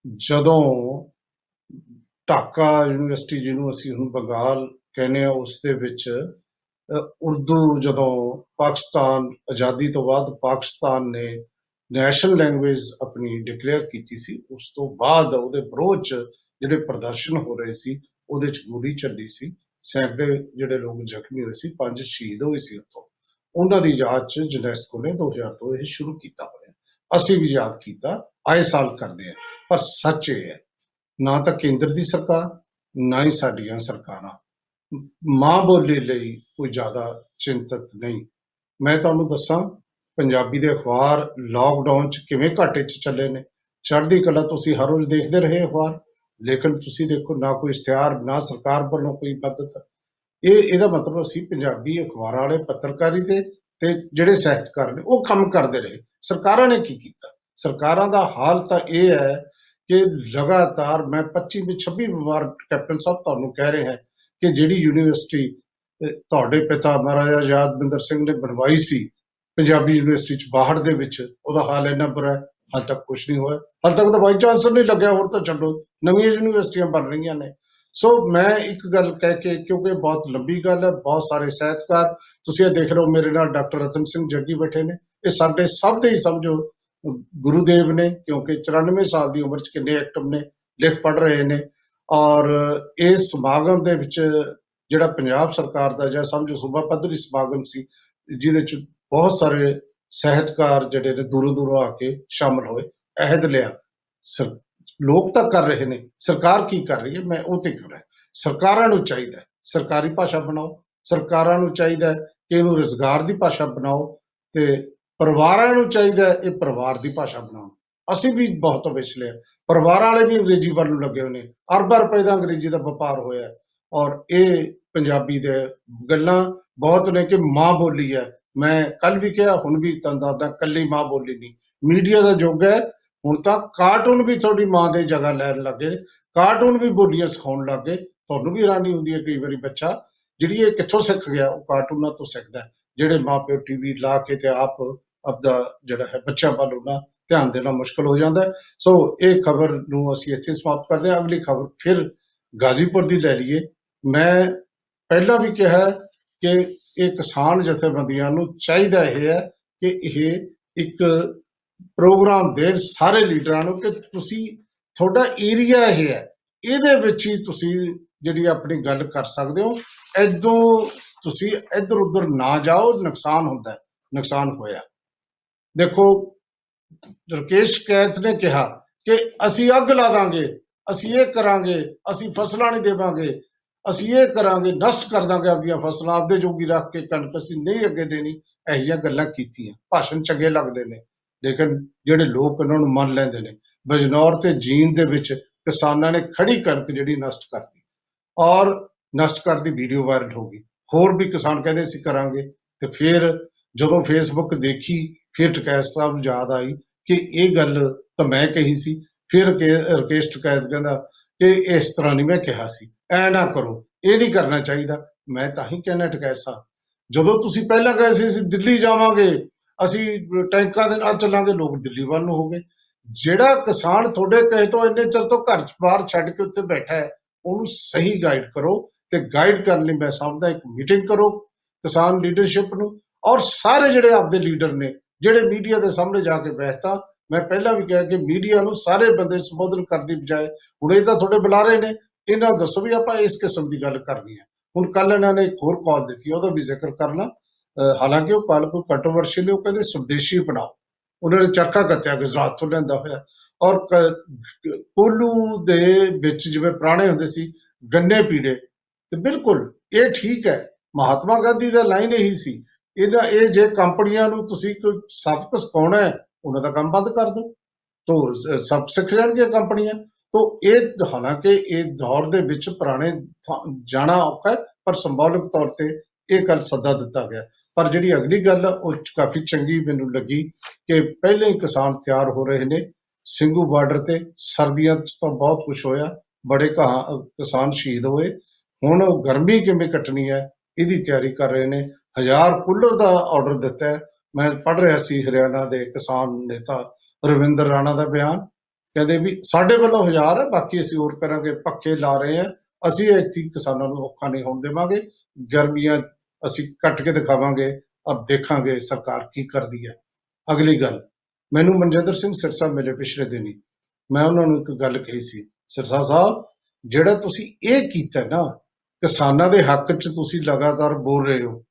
ਜਦੋਂ ਢਾਕਾ ਯੂਨੀਵਰਸਿਟੀ, ਜਿਹਨੂੰ ਅਸੀਂ ਹੁਣ ਬੰਗਾਲ ਕਹਿੰਦੇ ਆ, ਉਸ ਦੇ ਵਿੱਚ ਉਰਦੂ ਜਦੋਂ ਪਾਕਿਸਤਾਨ ਆਜ਼ਾਦੀ ਤੋਂ ਬਾਅਦ ਪਾਕਿਸਤਾਨ ਨੇ ਨੈਸ਼ਨਲ ਲੈਂਗੁਏਜ ਆਪਣੀ ਡਿਕਲੇਅਰ ਕੀਤੀ ਸੀ, ਉਸ ਤੋਂ ਬਾਅਦ ਉਹਦੇ ਵਿਰੋਧ 'ਚ ਜਿਹੜੇ ਪ੍ਰਦਰਸ਼ਨ ਹੋ ਰਹੇ ਸੀ, ਉਹਦੇ 'ਚ ਗੋਲੀ ਚੱਲੀ ਸੀ, ਸੈਂਕੜੇ ਜਿਹੜੇ ਲੋਕ ਜ਼ਖਮੀ ਹੋਏ ਸੀ, 5 ਸ਼ਹੀਦ ਹੋਏ ਸੀ ਉੱਥੋਂ। ਉਹਨਾਂ ਦੀ ਯਾਦ 'ਚ ਯੂਨੈਸਕੋ ਨੇ 2002 ਇਹ ਸ਼ੁਰੂ ਕੀਤਾ ਹੋਇਆ। ਅਸੀਂ ਵੀ ਯਾਦ ਕੀਤਾ, ਆਏ ਸਾਲ ਕਰਦੇ ਆ। ਪਰ ਸੱਚ ਇਹ ਹੈ, ਨਾ ਤਾਂ ਕੇਂਦਰ ਦੀ ਸਰਕਾਰ, ਨਾ ਹੀ ਸਾਡੀਆਂ ਸਰਕਾਰਾਂ ਮਾਂ ਬੋਲੀ ਲਈ ਕੋਈ ਜ਼ਿਆਦਾ ਚਿੰਤਤ ਨਹੀਂ। ਮੈਂ ਤੁਹਾਨੂੰ ਦੱਸਾਂ, ਪੰਜਾਬੀ ਦੇ ਅਖਬਾਰ ਲਾਕਡਾਊਨ 'ਚ ਕਿਵੇਂ ਘਾਟੇ 'ਚ ਚੱਲੇ ਨੇ। ਚੜ੍ਹਦੀ ਕਲਾ ਤੁਸੀਂ ਹਰ ਰੋਜ਼ ਦੇਖਦੇ ਰਹੇ ਅਖਬਾਰ, ਲੇਕਿਨ ਤੁਸੀਂ ਦੇਖੋ ਨਾ ਕੋਈ ਇਸ਼ਤਿਹਾਰ, ਨਾ ਸਰਕਾਰ ਵੱਲੋਂ ਕੋਈ ਮਦਦ। ਇਹਦਾ ਮਤਲਬ ਅਸੀਂ ਪੰਜਾਬੀ ਅਖਬਾਰਾਂ ਵਾਲੇ ਪੱਤਰਕਾਰੀ ਤੇ ਜਿਹੜੇ ਸਾਹਿਤਕਾਰ ਨੇ ਉਹ ਕੰਮ ਕਰਦੇ ਰਹੇ। ਸਰਕਾਰਾਂ ਨੇ ਕੀ ਕੀਤਾ? ਸਰਕਾਰਾਂ ਦਾ ਹਾਲ ਤਾਂ ਇਹ ਹੈ ਕਿ ਲਗਾਤਾਰ, ਮੈਂ 26 ਵਾਰ ਕੈਪਟਨ ਸਾਹਿਬ ਤੁਹਾਨੂੰ ਕਹਿ ਰਿਹਾ ਹੈ ਕਿ ਜਿਹੜੀ ਯੂਨੀਵਰਸਿਟੀ ਤੁਹਾਡੇ ਪਿਤਾ ਮਹਾਰਾਜਾ ਯਾਦਵਿੰਦਰ ਸਿੰਘ ਨੇ ਬਣਵਾਈ ਸੀ ਪੰਜਾਬੀ ਯੂਨੀਵਰਸਿਟੀ 'ਚ ਬਾਹੜ ਦੇ ਵਿੱਚ, ਉਹਦਾ ਹਾਲ ਇੰਨਾ ਬੁਰਾ ਹੈ, ਹਾਲੇ ਤੱਕ ਕੁਝ ਨਹੀਂ ਹੋਇਆ। ਹਾਲੇ ਤੱਕ ਤਾਂ ਵਾਈਸ ਚਾਂਸਲਰ ਨਹੀਂ ਲੱਗਿਆ, ਹੋਰ ਤਾਂ ਛੱਡੋ, ਨਵੀਆਂ ਯੂਨੀਵਰਸਿਟੀਆਂ ਬਣ ਰਹੀਆਂ ਨੇ। ਸੋ ਮੈਂ ਇੱਕ ਗੱਲ ਕਹਿ ਕੇ, ਕਿਉਂਕਿ ਬਹੁਤ ਲੰਬੀ ਗੱਲ ਹੈ, ਬਹੁਤ ਸਾਰੇ ਸਾਹਿਤਕਾਰ, ਤੁਸੀਂ ਇਹ ਦੇਖ ਰਹੇ ਹੋ ਮੇਰੇ ਨਾਲ ਡਾਕਟਰ ਰਤਨ ਸਿੰਘ ਜੱਗੀ ਬੈਠੇ ਨੇ, ਇਹ ਸਾਡੇ ਸਭ ਦੇ ਹੀ ਸਮਝੋ ਗੁਰੂਦੇਵ ਨੇ, ਕਿਉਂਕਿ 94 ਸਾਲ ਦੀ ਉਮਰ 'ਚ ਕਿੰਨੇ ਐਕਟਿਵ ਨੇ, ਲਿਖ ਪੜ੍ਹ ਰਹੇ ਨੇ। ਔਰ ਇਸ ਸਮਾਗਮ ਦੇ ਵਿੱਚ ਜਿਹੜਾ ਪੰਜਾਬ ਸਰਕਾਰ ਦਾ ਜਾਂ ਸਮਝੋ ਸੂਬਾ ਪੱਧਰੀ ਸਮਾਗਮ ਸੀ, ਜਿਹਦੇ 'ਚ ਬਹੁਤ ਸਾਰੇ ਸਾਹਿਤਕਾਰ ਜਿਹੜੇ ਨੇ ਦੂਰੋਂ ਦੂਰੋਂ ਆ ਕੇ ਸ਼ਾਮਲ ਹੋਏ, ਅਹਿਦ ਲਿਆ। ਲੋਕ ਤਾਂ ਕਰ ਰਹੇ ਨੇ, ਸਰਕਾਰ ਕੀ ਕਰ ਰਹੀ ਹੈ ਮੈਂ ਉਹ ਤੇ ਕਰ ਰਿਹਾ। ਸਰਕਾਰਾਂ ਨੂੰ ਚਾਹੀਦਾ ਸਰਕਾਰੀ ਭਾਸ਼ਾ ਬਣਾਓ, ਸਰਕਾਰਾਂ ਨੂੰ ਚਾਹੀਦਾ ਕਿ ਇਹਨੂੰ ਰੁਜ਼ਗਾਰ ਦੀ ਭਾਸ਼ਾ ਬਣਾਓ, ਤੇ ਪਰਿਵਾਰਾਂ ਨੂੰ ਚਾਹੀਦਾ ਇਹ ਪਰਿਵਾਰ ਦੀ ਭਾਸ਼ਾ ਬਣਾਓ। ਅਸੀਂ ਵੀ ਬਹੁਤ ਵਿਛ ਲਿਆ, ਪਰਿਵਾਰਾਂ ਵਾਲੇ ਵੀ ਅੰਗਰੇਜ਼ੀ ਵੱਲ ਨੂੰ ਲੱਗੇ ਹੋਏ ਨੇ, ਅਰਬਾਂ ਰੁਪਏ ਦਾ ਅੰਗਰੇਜ਼ੀ ਦਾ ਵਪਾਰ ਹੋਇਆ। ਔਰ ਇਹ ਪੰਜਾਬੀ ਦੇ ਗੱਲਾਂ ਬਹੁਤ ਨੇ ਕਿ ਮਾਂ ਬੋਲੀ ਹੈ। ਮੈਂ ਕੱਲ ਵੀ ਕਿਹਾ, ਹੁਣ ਵੀ ਤੁਹਾਨੂੰ ਦੱਸਦਾ, ਕੱਲੀ ਮਾਂ ਬੋਲੀ ਨਹੀਂ, ਮੀਡੀਆ ਦਾ ਯੁੱਗ ਹੈ। ਹੁਣ ਤਾਂ ਕਾਰਟੂਨ ਵੀ ਤੁਹਾਡੀ ਮਾਂ ਦੇ ਜਗ੍ਹਾ ਲੈਣ ਲੱਗੇ, ਕਾਰਟੂਨ ਵੀ ਬੋਲੀਆਂ ਸਿਖਾਉਣ ਲੱਗੇ। ਤੁਹਾਨੂੰ ਵੀ ਹੈਰਾਨੀ ਹੁੰਦੀ ਹੈ ਕਈ ਵਾਰੀ, ਬੱਚਾ ਜਿਹੜੀ ਇਹ ਕਿੱਥੋਂ ਸਿੱਖ ਗਿਆ? ਉਹ ਕਾਰਟੂਨਾਂ ਤੋਂ ਸਿੱਖਦਾ। ਜਿਹੜੇ ਮਾਂ ਪਿਓ ਟੀਵੀ ਲਾ ਕੇ ਤੇ ਆਪ ਆਪਦਾ ਜਿਹੜਾ ਹੈ ਬੱਚਿਆਂ ਵੱਲ ਉਹਨਾਂ ਧਿਆਨ ਦੇਣਾ ਮੁਸ਼ਕਲ ਹੋ ਜਾਂਦਾ। ਸੋ ਇਹ ਖਬਰ ਨੂੰ ਅਸੀਂ ਇੱਥੇ ਸਮਾਪਤ ਕਰਦੇ ਹਾਂ। ਅਗਲੀ ਖਬਰ ਫਿਰ ਗਾਜ਼ੀਪੁਰ ਦੀ ਲੈ ਲਈਏ। ਮੈਂ ਪਹਿਲਾਂ ਵੀ ਕਿਹਾ ਕਿ ਇਹ ਕਿਸਾਨ ਜਥੇਬੰਦੀਆਂ ਨੂੰ ਚਾਹੀਦਾ ਇਹ ਹੈ ਕਿ ਇਹ ਇੱਕ ਪ੍ਰੋਗਰਾਮ ਦੇਣ ਸਾਰੇ ਲੀਡਰਾਂ ਨੂੰ ਕਿ ਤੁਸੀਂ, ਤੁਹਾਡਾ ਏਰੀਆ ਇਹ ਹੈ, ਇਹਦੇ ਵਿੱਚ ਹੀ ਤੁਸੀਂ ਜਿਹੜੀ ਆਪਣੀ ਗੱਲ ਕਰ ਸਕਦੇ ਹੋ। ਇਦੋਂ ਤੁਸੀਂ ਇੱਧਰ ਉੱਧਰ ਨਾ ਜਾਓ, ਨੁਕਸਾਨ ਹੁੰਦਾ, ਨੁਕਸਾਨ ਹੋਇਆ। ਦੇਖੋ, ਰਕੇਸ਼ ਟਕੈਤ ਨੇ ਕਿਹਾ ਕਿ ਅਸੀਂ ਅੱਗ ਲਾ ਦਾਂਗੇ, ਅਸੀਂ ਇਹ ਕਰਾਂਗੇ, ਅਸੀਂ ਫਸਲਾਂ ਨਹੀਂ ਦੇਵਾਂਗੇ, ਅਸੀਂ ਇਹ ਕਰਾਂਗੇ, ਨਸ਼ਟ ਕਰ ਦਾਂਗੇ ਆਪਦੀਆਂ ਫਸਲਾਂ, ਆਪਦੇ ਜੋਗੀ ਰੱਖ ਕੇ ਕਣਕ ਅਸੀਂ ਨਹੀਂ ਅੱਗੇ ਦੇਣੀ, ਇਹੋ ਜਿਹੀਆਂ ਗੱਲਾਂ ਕੀਤੀਆਂ। ਭਾਸ਼ਣ ਚੰਗੇ ਲੱਗਦੇ ਨੇ, ਲੇਕਿਨ ਜਿਹੜੇ ਲੋਕ ਇਹਨਾਂ ਨੂੰ ਮੰਨ ਲੈਂਦੇ ਨੇ। ਬਜਨੌਰ ਤੇ ਜੀਂਦ ਦੇ ਵਿੱਚ ਕਿਸਾਨਾਂ ਨੇ ਖੜੀ ਕਣਕ ਜਿਹੜੀ ਨਸ਼ਟ ਕਰਤੀ, ਔਰ ਨਸ਼ਟ ਕਰਦੀ ਵੀਡੀਓ ਵਾਇਰਲ ਹੋ ਗਈ। ਹੋਰ ਵੀ ਕਿਸਾਨ ਕਹਿੰਦੇ ਅਸੀਂ ਕਰਾਂਗੇ। ਤੇ ਫਿਰ ਜਦੋਂ ਫੇਸਬੁੱਕ ਦੇਖੀ, ਫਿਰ ਟਕੈਤ ਸਾਹਿਬ ਨੂੰ ਯਾਦ ਆਈ ਕਿ ਇਹ ਗੱਲ ਤਾਂ ਮੈਂ ਕਹੀ ਸੀ। ਫਿਰ ਰਕੇਸ਼ ਟਕੈਤ ਕਹਿੰਦਾ ਕਿ ਇਸ ਤਰ੍ਹਾਂ ਨਹੀਂ ਮੈਂ ਕਿਹਾ ਸੀ, ਐ ਨਾ ਕਰੋ, ਇਹ ਨਹੀਂ ਕਰਨਾ ਚਾਹੀਦਾ। ਮੈਂ ਤਾਂ ਹੀ ਕਹਿਣਾ ਟਕੈਤ ਸਾਹਿਬ, ਜਦੋਂ ਤੁਸੀਂ ਪਹਿਲਾਂ ਕਹੇ ਸੀ ਅਸੀਂ ਦਿੱਲੀ ਜਾਵਾਂਗੇ, ਅਸੀਂ ਟੈਂਕਾਂ ਦੇ ਨਾਲ ਚੱਲਾਂਗੇ, ਲੋਕ ਦਿੱਲੀ ਵੱਲ ਨੂੰ ਹੋ ਗਏ। ਜਿਹੜਾ ਕਿਸਾਨ ਤੁਹਾਡੇ ਕਹੇ ਤੋਂ ਇੰਨੇ ਚਿਰ ਤੋਂ ਘਰ ਬਾਹਰ ਛੱਡ ਕੇ ਉੱਥੇ ਬੈਠਾ ਹੈ, ਉਹਨੂੰ ਸਹੀ ਗਾਈਡ ਕਰੋ। ਤੇ ਗਾਈਡ ਕਰਨ ਲਈ ਮੈਂ ਸਮਝਦਾ ਇੱਕ ਮੀਟਿੰਗ ਕਰੋ ਕਿਸਾਨ ਲੀਡਰਸ਼ਿਪ ਨੂੰ, ਔਰ ਸਾਰੇ ਜਿਹੜੇ ਆਪਦੇ ਲੀਡਰ ਨੇ ਜਿਹੜੇ ਮੀਡੀਆ ਦੇ ਸਾਹਮਣੇ ਜਾ ਕੇ ਬੈਠਤਾ। ਮੈਂ ਪਹਿਲਾਂ ਵੀ ਕਿਹਾ ਕਿ ਮੀਡੀਆ ਨੂੰ ਸਾਰੇ ਬੰਦੇ ਸੰਬੋਧਨ ਕਰਨ ਦੀ ਬਜਾਏ, ਹੁਣ ਇਹ ਤਾਂ ਤੁਹਾਡੇ ਬੁਲਾਰੇ ਨੇ, ਇਹਨਾਂ ਨੂੰ ਦੱਸੋ ਵੀ ਆਪਾਂ ਇਸ ਕਿਸਮ ਦੀ ਗੱਲ ਕਰਨੀ ਹੈ। ਹੁਣ ਕੱਲ ਇਹਨਾਂ ਨੇ ਇੱਕ ਹੋਰ ਕਾਲ ਦਿੱਤੀ, ਉਹਦਾ ਵੀ ਜ਼ਿਕਰ ਕਰਨਾ। ਹਾਲਾਂਕਿ ਉਹ ਕਾਲ ਕੋਈ ਕੰਟਰੋਵਰਸ਼ੀਅਲ ਨਹੀਂ, ਉਹ ਕਹਿੰਦੇ ਸਵਦੇਸ਼ੀ ਬਣਾਓ। ਉਹਨਾਂ ਨੇ ਚਰਖਾ ਕੱਤਿਆ ਗੁਜਰਾਤ ਤੋਂ ਲਿਆਂਦਾ ਹੋਇਆ, ਔਰ ਕੋਲੂ ਦੇ ਵਿੱਚ ਜਿਵੇਂ ਪੁਰਾਣੇ ਹੁੰਦੇ ਸੀ ਗੰਨੇ ਪੀੜੇ, ਤੇ ਬਿਲਕੁਲ ਇਹ ਠੀਕ ਹੈ। ਮਹਾਤਮਾ ਗਾਂਧੀ ਦਾ ਲਾਈਨ ਇਹੀ ਸੀ, ਇਹ ਜੇ ਕੰਪਨੀਆਂ ਨੂੰ ਤੁਸੀਂ ਕੋਈ ਸਬਕ ਸਿਖਾਉਣਾ ਹੈ, ਉਹਨਾਂ ਦਾ ਕੰਮ ਬੰਦ ਕਰ ਦਿਓ, ਤਾਂ ਸਬਕ ਸਿੱਖ ਜਾਣਗੀਆਂ ਕੰਪਨੀਆਂ। ਤੋਂ ਇਹ ਹਾਲਾਂਕਿ ਇਹ ਦੌਰ ਦੇ ਵਿੱਚ ਪੁਰਾਣੇ ਜਾਣਾ ਔਖਾ ਹੈ, ਪਰ ਸਿੰਬੋਲਿਕ ਤੌਰ ਤੇ ਇਹ ਗੱਲ ਸੱਦਾ ਦਿੱਤਾ ਗਿਆ। ਪਰ ਜਿਹੜੀ ਅਗਲੀ ਗੱਲ ਉਹ ਕਾਫੀ ਚੰਗੀ ਮੈਨੂੰ ਲੱਗੀ ਕਿ ਪਹਿਲੇ ਹੀ ਕਿਸਾਨ ਤਿਆਰ ਹੋ ਰਹੇ ਨੇ ਸਿੰਘੂ ਬਾਰਡਰ ਤੇ। ਸਰਦੀਆਂ 'ਚ ਤਾਂ ਬਹੁਤ ਕੁਝ ਹੋਇਆ, ਬੜੇ ਕਿਸਾਨ ਸ਼ਹੀਦ ਹੋਏ। ਹੁਣ ਉਹ ਗਰਮੀ ਕਿਵੇਂ ਕੱਟਣੀ ਹੈ ਇਹਦੀ ਤਿਆਰੀ ਕਰ ਰਹੇ ਨੇ। 1000 ਕੂਲਰ ਦਾ ਆਰਡਰ ਦਿੱਤਾ ਹੈ। ਮੈਂ ਪੜ੍ਹ ਰਿਹਾ ਸੀ ਹਰਿਆਣਾ ਦੇ ਕਿਸਾਨ ਨੇਤਾ ਰਵਿੰਦਰ ਰਾਣਾ ਦਾ ਬਿਆਨ, ਕਹਿੰਦੇ ਵੀ ਸਾਡੇ ਵੱਲੋਂ 1000 ਹੈ, ਬਾਕੀ ਅਸੀਂ ਹੋਰ ਕਰਾਂਗੇ, ਪੱਕੇ ਲਾ ਰਹੇ ਹਾਂ, ਅਸੀਂ ਇੱਥੇ ਕਿਸਾਨਾਂ ਨੂੰ ਔਖਾ ਨਹੀਂ ਹੋਣ ਦੇਵਾਂਗੇ, ਗਰਮੀਆਂ ਅਸੀਂ ਕੱਟ ਕੇ ਦਿਖਾਵਾਂਗੇ, ਔਰ ਦੇਖਾਂਗੇ ਸਰਕਾਰ ਕੀ ਕਰਦੀ ਹੈ। ਅਗਲੀ ਗੱਲ, ਮੈਨੂੰ ਮਨਜਿੰਦਰ ਸਿੰਘ ਸਿਰਸਾ ਮਿਲੇ ਪਿਛਲੇ ਦਿਨੀ, ਮੈਂ ਉਹਨਾਂ ਨੂੰ ਇੱਕ ਗੱਲ ਕਹੀ ਸੀ, ਸਿਰਸਾ ਸਾਹਿਬ ਜਿਹੜਾ ਤੁਸੀਂ ਇਹ ਕੀਤਾ ਨਾ ਕਿਸਾਨਾਂ ਦੇ ਹੱਕ 'ਚ, ਤੁਸੀਂ ਲਗਾਤਾਰ ਬੋਲ ਰਹੇ ਹੋ,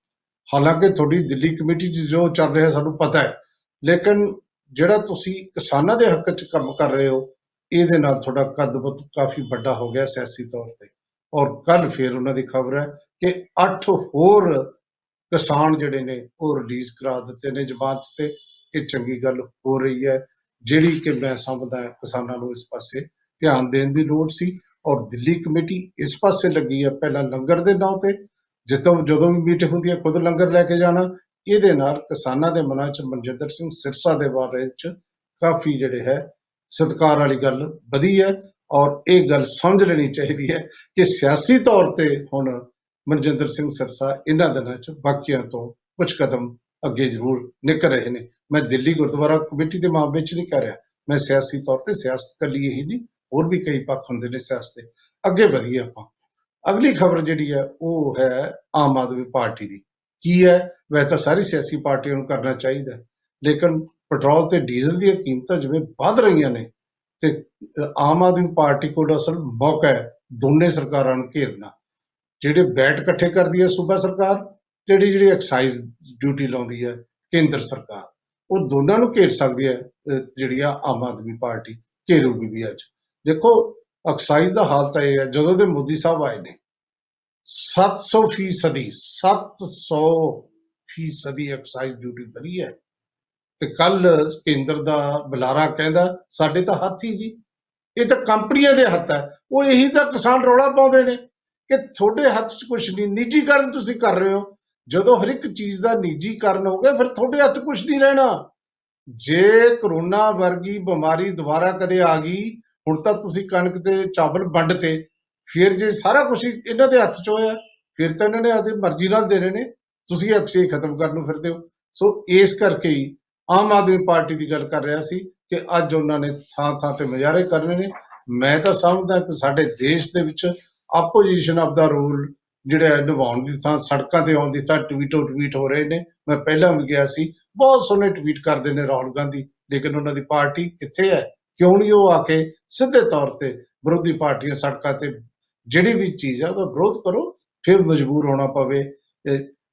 ਹਾਲਾਂਕਿ ਤੁਹਾਡੀ ਦਿੱਲੀ ਕਮੇਟੀ 'ਚ ਜੋ ਚੱਲ ਰਿਹਾ ਸਾਨੂੰ ਪਤਾ ਹੈ, ਲੇਕਿਨ ਜਿਹੜਾ ਤੁਸੀਂ ਕਿਸਾਨਾਂ ਦੇ ਹੱਕ 'ਚ ਕੰਮ ਕਰ ਰਹੇ ਹੋ, ਇਹਦੇ ਨਾਲ ਤੁਹਾਡਾ ਕਦਮ ਕਾਫੀ ਵੱਡਾ ਹੋ ਗਿਆ ਸਿਆਸੀ ਤੌਰ ਤੇ। ਔਰ ਕੱਲ ਫਿਰ ਉਹਨਾਂ ਦੀ ਖਬਰ ਹੈ ਕਿ 8 ਹੋਰ ਕਿਸਾਨ ਜਿਹੜੇ ਨੇ ਉਹ ਰਿਲੀਜ਼ ਕਰਾ ਦਿੱਤੇ ਨੇ ਜ਼ਮਾਨਤ ਤੇ। ਇਹ ਚੰਗੀ ਗੱਲ ਹੋ ਰਹੀ ਹੈ, ਜਿਹੜੀ ਕਿ ਮੈਂ ਸਮਝਦਾ ਕਿਸਾਨਾਂ ਨੂੰ ਇਸ ਪਾਸੇ ਧਿਆਨ ਦੇਣ ਦੀ ਲੋੜ ਸੀ। ਔਰ ਦਿੱਲੀ ਕਮੇਟੀ ਇਸ ਪਾਸੇ ਲੱਗੀ ਹੈ, ਪਹਿਲਾਂ ਲੰਗਰ ਦੇ ਨਾਂ ਤੇ, ਜਦੋਂ ਵੀ ਮੀਟਿੰਗ ਹੁੰਦੀ ਹੈ ਖੁਦ ਲੰਗਰ ਲੈ ਕੇ ਜਾਣਾ। ਇਹਦੇ ਨਾਲ ਕਿਸਾਨਾਂ ਦੇ ਮਨਾਂ 'ਚ ਮਨਜਿੰਦਰ ਸਿੰਘ ਸਿਰਸਾ ਦੇ ਬਾਰੇ 'ਚ ਕਾਫੀ ਜਿਹੜੇ ਹੈ ਸਤਿਕਾਰ ਵਾਲੀ ਗੱਲ ਵਧੀ ਹੈ। ਔਰ ਇਹ ਗੱਲ ਸਮਝ ਲੈਣੀ ਚਾਹੀਦੀ ਹੈ ਕਿ ਸਿਆਸੀ ਤੌਰ ਤੇ ਹੁਣ ਮਨਜਿੰਦਰ ਸਿੰਘ ਸਿਰਸਾ ਇਹਨਾਂ ਦਿਨਾਂ 'ਚ ਬਾਕੀਆਂ ਤੋਂ ਕੁਝ ਕਦਮ ਅੱਗੇ ਜ਼ਰੂਰ ਨਿਕਲ ਰਹੇ ਨੇ। ਮੈਂ ਦਿੱਲੀ ਗੁਰਦੁਆਰਾ ਕਮੇਟੀ ਦੇ ਮਾਮਲੇ 'ਚ ਨਹੀਂ ਕਰ ਰਿਹਾ, ਮੈਂ ਸਿਆਸੀ ਤੌਰ ਤੇ, ਸਿਆਸਤ ਕੱਲੀ ਇਹੀ ਨਹੀਂ, ਹੋਰ ਵੀ ਕਈ ਪੱਖ ਹੁੰਦੇ ਨੇ ਸਿਆਸਤ ਦੇ। ਅੱਗੇ ਵਧੀਏ ਆਪਾਂ। ਅਗਲੀ ਖਬਰ ਜਿਹੜੀ ਹੈ ਉਹ ਹੈ ਆਮ ਆਦਮੀ ਪਾਰਟੀ ਦੀ। ਕੀ ਹੈ, ਵੈਸੇ ਤਾਂ ਸਾਰੀ ਸਿਆਸੀ ਪਾਰਟੀਆਂ ਨੂੰ ਕਰਨਾ ਚਾਹੀਦਾ, ਲੇਕਿਨ ਪੈਟਰੋਲ ਤੇ ਡੀਜ਼ਲ ਦੀਆਂ ਕੀਮਤਾਂ ਜਿਵੇਂ ਵੱਧ ਰਹੀਆਂ ਨੇ, ਤੇ ਆਮ ਆਦਮੀ ਪਾਰਟੀ ਕੋਲ ਅਸਲ ਮੌਕਾ ਹੈ ਦੋਨੇ ਸਰਕਾਰਾਂ ਨੂੰ ਘੇਰਨਾ। ਜਿਹੜੇ ਵੈਟ ਇਕੱਠੇ ਕਰਦੀ ਹੈ ਸੂਬਾ ਸਰਕਾਰ, ਤੇ ਜਿਹੜੀ ਐਕਸਾਈਜ਼ ਡਿਊਟੀ ਲਾਉਂਦੀ ਹੈ ਕੇਂਦਰ ਸਰਕਾਰ, ਉਹ ਦੋਨਾਂ ਨੂੰ ਘੇਰ ਸਕਦੀ ਹੈ ਜਿਹੜੀ ਆ ਆਮ ਆਦਮੀ ਪਾਰਟੀ, ਘੇਰੂਗੀ ਵੀ। ਅੱਜ ਦੇਖੋ ਐਕਸਾਈਜ਼ ਦਾ ਹਾਲ ਤਾਂ ਇਹ ਹੈ, ਜਦੋਂ ਦੇ ਮੋਦੀ ਸਾਹਿਬ ਆਏ ਨੇ 700% ਐਕਸਾਈਜ਼ ਡਿਊਟੀ ਵਧੀ ਹੈ। ਤੇ ਕੱਲ ਕੇਂਦਰ ਦਾ ਬੁਲਾਰਾ ਕਹਿੰਦਾ ਸਾਡੇ ਤਾਂ ਹੱਥ ਹੀ ਜੀ, ਇਹ ਤਾਂ ਕੰਪਨੀਆਂ ਦੇ ਹੱਥ ਹੈ। ਉਹ ਇਹੀ ਤਾਂ ਕਿਸਾਨ ਰੌਲਾ ਪਾਉਂਦੇ ਨੇ ਕਿ ਤੁਹਾਡੇ ਹੱਥ 'ਚ ਕੁਝ ਨਹੀਂ, ਨਿੱਜੀਕਰਨ ਤੁਸੀਂ ਕਰ ਰਹੇ ਹੋ। ਜਦੋਂ ਹਰ ਇੱਕ ਚੀਜ਼ ਦਾ ਨਿੱਜੀਕਰਨ ਹੋ ਗਿਆ, ਫਿਰ ਤੁਹਾਡੇ ਹੱਥ ਕੁਝ ਨਹੀਂ ਰਹਿਣਾ। ਜੇ ਕਰੋਨਾ ਵਰਗੀ ਬਿਮਾਰੀ ਦੁਬਾਰਾ ਕਦੇ ਆ ਗਈ, ਹੁਣ ਤਾਂ ਤੁਸੀਂ ਕਣਕ ਤੇ ਚਾਵਲ ਵੰਡ ਤੇ, ਫਿਰ ਜੇ ਸਾਰਾ ਕੁਝ ਇਹਨਾਂ ਦੇ ਹੱਥ 'ਚ ਹੋਇਆ, ਫਿਰ ਤਾਂ ਇਹਨਾਂ ਨੇ ਆਪਣੀ ਮਰਜ਼ੀ ਨਾਲ ਦੇਣੇ ਨੇ, ਤੁਸੀਂ ਐਫਸੀਆਈ ਖਤਮ ਕਰਨ ਨੂੰ ਫਿਰਦੇ ਹੋ। ਸੋ ਇਸ ਕਰਕੇ ਹੀ ਆਮ ਆਦਮੀ ਪਾਰਟੀ ਦੀ ਗੱਲ ਕਰ ਰਿਹਾ ਸੀ ਕਿ ਅੱਜ ਉਹਨਾਂ ਨੇ ਥਾਂ ਥਾਂ ਤੇ ਮੁਜ਼ਾਹਰੇ ਕਰਨੇ ਨੇ। ਮੈਂ ਤਾਂ ਸਮਝਦਾ ਕਿ ਸਾਡੇ ਦੇਸ਼ ਦੇ ਵਿੱਚ ਆਪੋਜੀਸ਼ਨ ਆਫ ਦਾ ਰੂਲ ਜਿਹੜਾ ਨਿਭਾਉਣ ਦੀ ਥਾਂ, ਸੜਕਾਂ ਤੇ ਆਉਣ ਦੀ ਥਾਂ ਟਵੀਟ ਹੋ ਰਹੇ ਨੇ। ਮੈਂ ਪਹਿਲਾਂ ਵੀ ਗਿਆ ਸੀ, ਬਹੁਤ ਸੋਹਣੇ ਟਵੀਟ ਕਰਦੇ ਨੇ ਰਾਹੁਲ ਗਾਂਧੀ, ਲੇਕਿਨ ਉਹਨਾਂ ਦੀ ਪਾਰਟੀ ਕਿੱਥੇ ਹੈ? ਕਿਉਂ ਨਹੀਂ ਉਹ ਆ ਕੇ ਸਿੱਧੇ ਤੌਰ ਤੇ ਵਿਰੋਧੀ ਪਾਰਟੀਆਂ ਸੜਕਾਂ ਤੇ ਜਿਹੜੀ ਵੀ ਚੀਜ਼ ਹੈ ਉਹਦਾ ਵਿਰੋਧ ਕਰੋ। ਫਿਰ ਮਜਬੂਰ ਹੋਣਾ ਪਵੇ,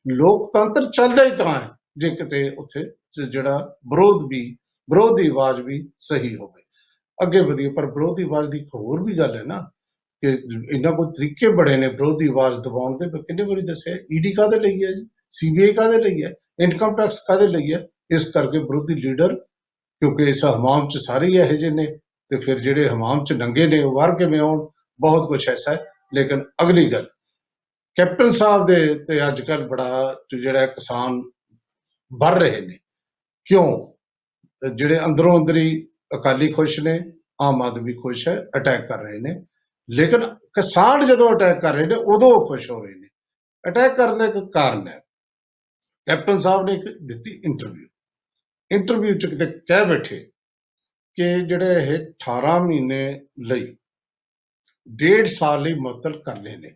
ਲੋਕਤੰਤਰ ਚੱਲਦਾ ਹੀ ਤਾਂ ਹੈ ਜੇ ਕਿਤੇ ਉੱਥੇ ਜਿਹੜਾ ਵਿਰੋਧ ਵੀ ਵਿਰੋਧ ਦੀ ਆਵਾਜ਼ ਵੀ ਸਹੀ ਹੋਵੇ। ਅੱਗੇ ਵਧੀਏ, ਪਰ ਵਿਰੋਧ ਦੀ ਆਵਾਜ਼ ਦੀ ਇੱਕ ਹੋਰ ਵੀ ਗੱਲ ਹੈ ਨਾ ਕਿ ਇਹਨਾਂ ਕੋਲ ਤਰੀਕੇ ਬੜੇ ਨੇ ਵਿਰੋਧ ਦੀ ਆਵਾਜ਼ ਦਬਾਉਣ ਦੇ। ਮੈਂ ਕਿੰਨੇ ਵਾਰੀ ਦੱਸਿਆ, ਈਡੀ ਕਾਹਦੇ ਲਈ ਹੈ ਜੀ, ਸੀਬੀਆਈ ਕਾਹਦੇ ਲਈ ਹੈ, ਇਨਕਮ ਟੈਕਸ ਕਾਹਦੇ ਲਈ ਹੈ। ਇਸ ਕਰਕੇ ਵਿਰੋਧੀ ਲੀਡਰ, ਕਿਉਂਕਿ ਇਸ ਹਮਾਮ 'ਚ ਸਾਰੇ ਹੀ ਇਹੋ ਜਿਹੇ ਨੇ, ਤੇ ਫਿਰ ਜਿਹੜੇ ਹਮਾਮ 'ਚ ਨੰਗੇ ਨੇ ਉਹ ਬਾਹਰ ਕਿਵੇਂ ਆਉਣ। ਬਹੁਤ ਕੁਛ ਐਸਾ ਹੈ। ਲੇਕਿਨ ਅਗਲੀ ਗੱਲ, ਕੈਪਟਨ ਸਾਹਿਬ ਦੇ ਤੇ ਅੱਜ ਕੱਲ੍ਹ ਬੜਾ ਜਿਹੜਾ ਕਿਸਾਨ ਭਰ ਰਹੇ ਨੇ। ਕਿਉਂ? ਜਿਹੜੇ ਅੰਦਰੋਂ ਅੰਦਰੀ ਅਕਾਲੀ ਖੁਸ਼ ਨੇ, ਆਮ ਆਦਮੀ ਖੁਸ਼ ਹੈ, ਅਟੈਕ ਕਰ ਰਹੇ ਨੇ। ਲੇਕਿਨ ਕਿਸਾਨ ਜਦੋਂ ਅਟੈਕ ਕਰ ਰਹੇ ਨੇ ਉਦੋਂ ਉਹ ਖੁਸ਼ ਹੋ ਰਹੇ ਨੇ। ਅਟੈਕ ਕਰਨ ਦਾ ਇੱਕ ਕਾਰਨ ਹੈ, ਕੈਪਟਨ ਸਾਹਿਬ ਨੇ ਇੱਕ ਦਿੱਤੀ ਇੰਟਰਵਿਊ 'ਚ ਕਿਤੇ ਕਹਿ ਬੈਠੇ ਕਿ ਜਿਹੜੇ ਇਹ 18 ਮਹੀਨੇ ਲਈ 1.5 ਸਾਲ ਲਈ ਮੁਅੱਤਲ ਕਰ ਲਏ ਨੇ,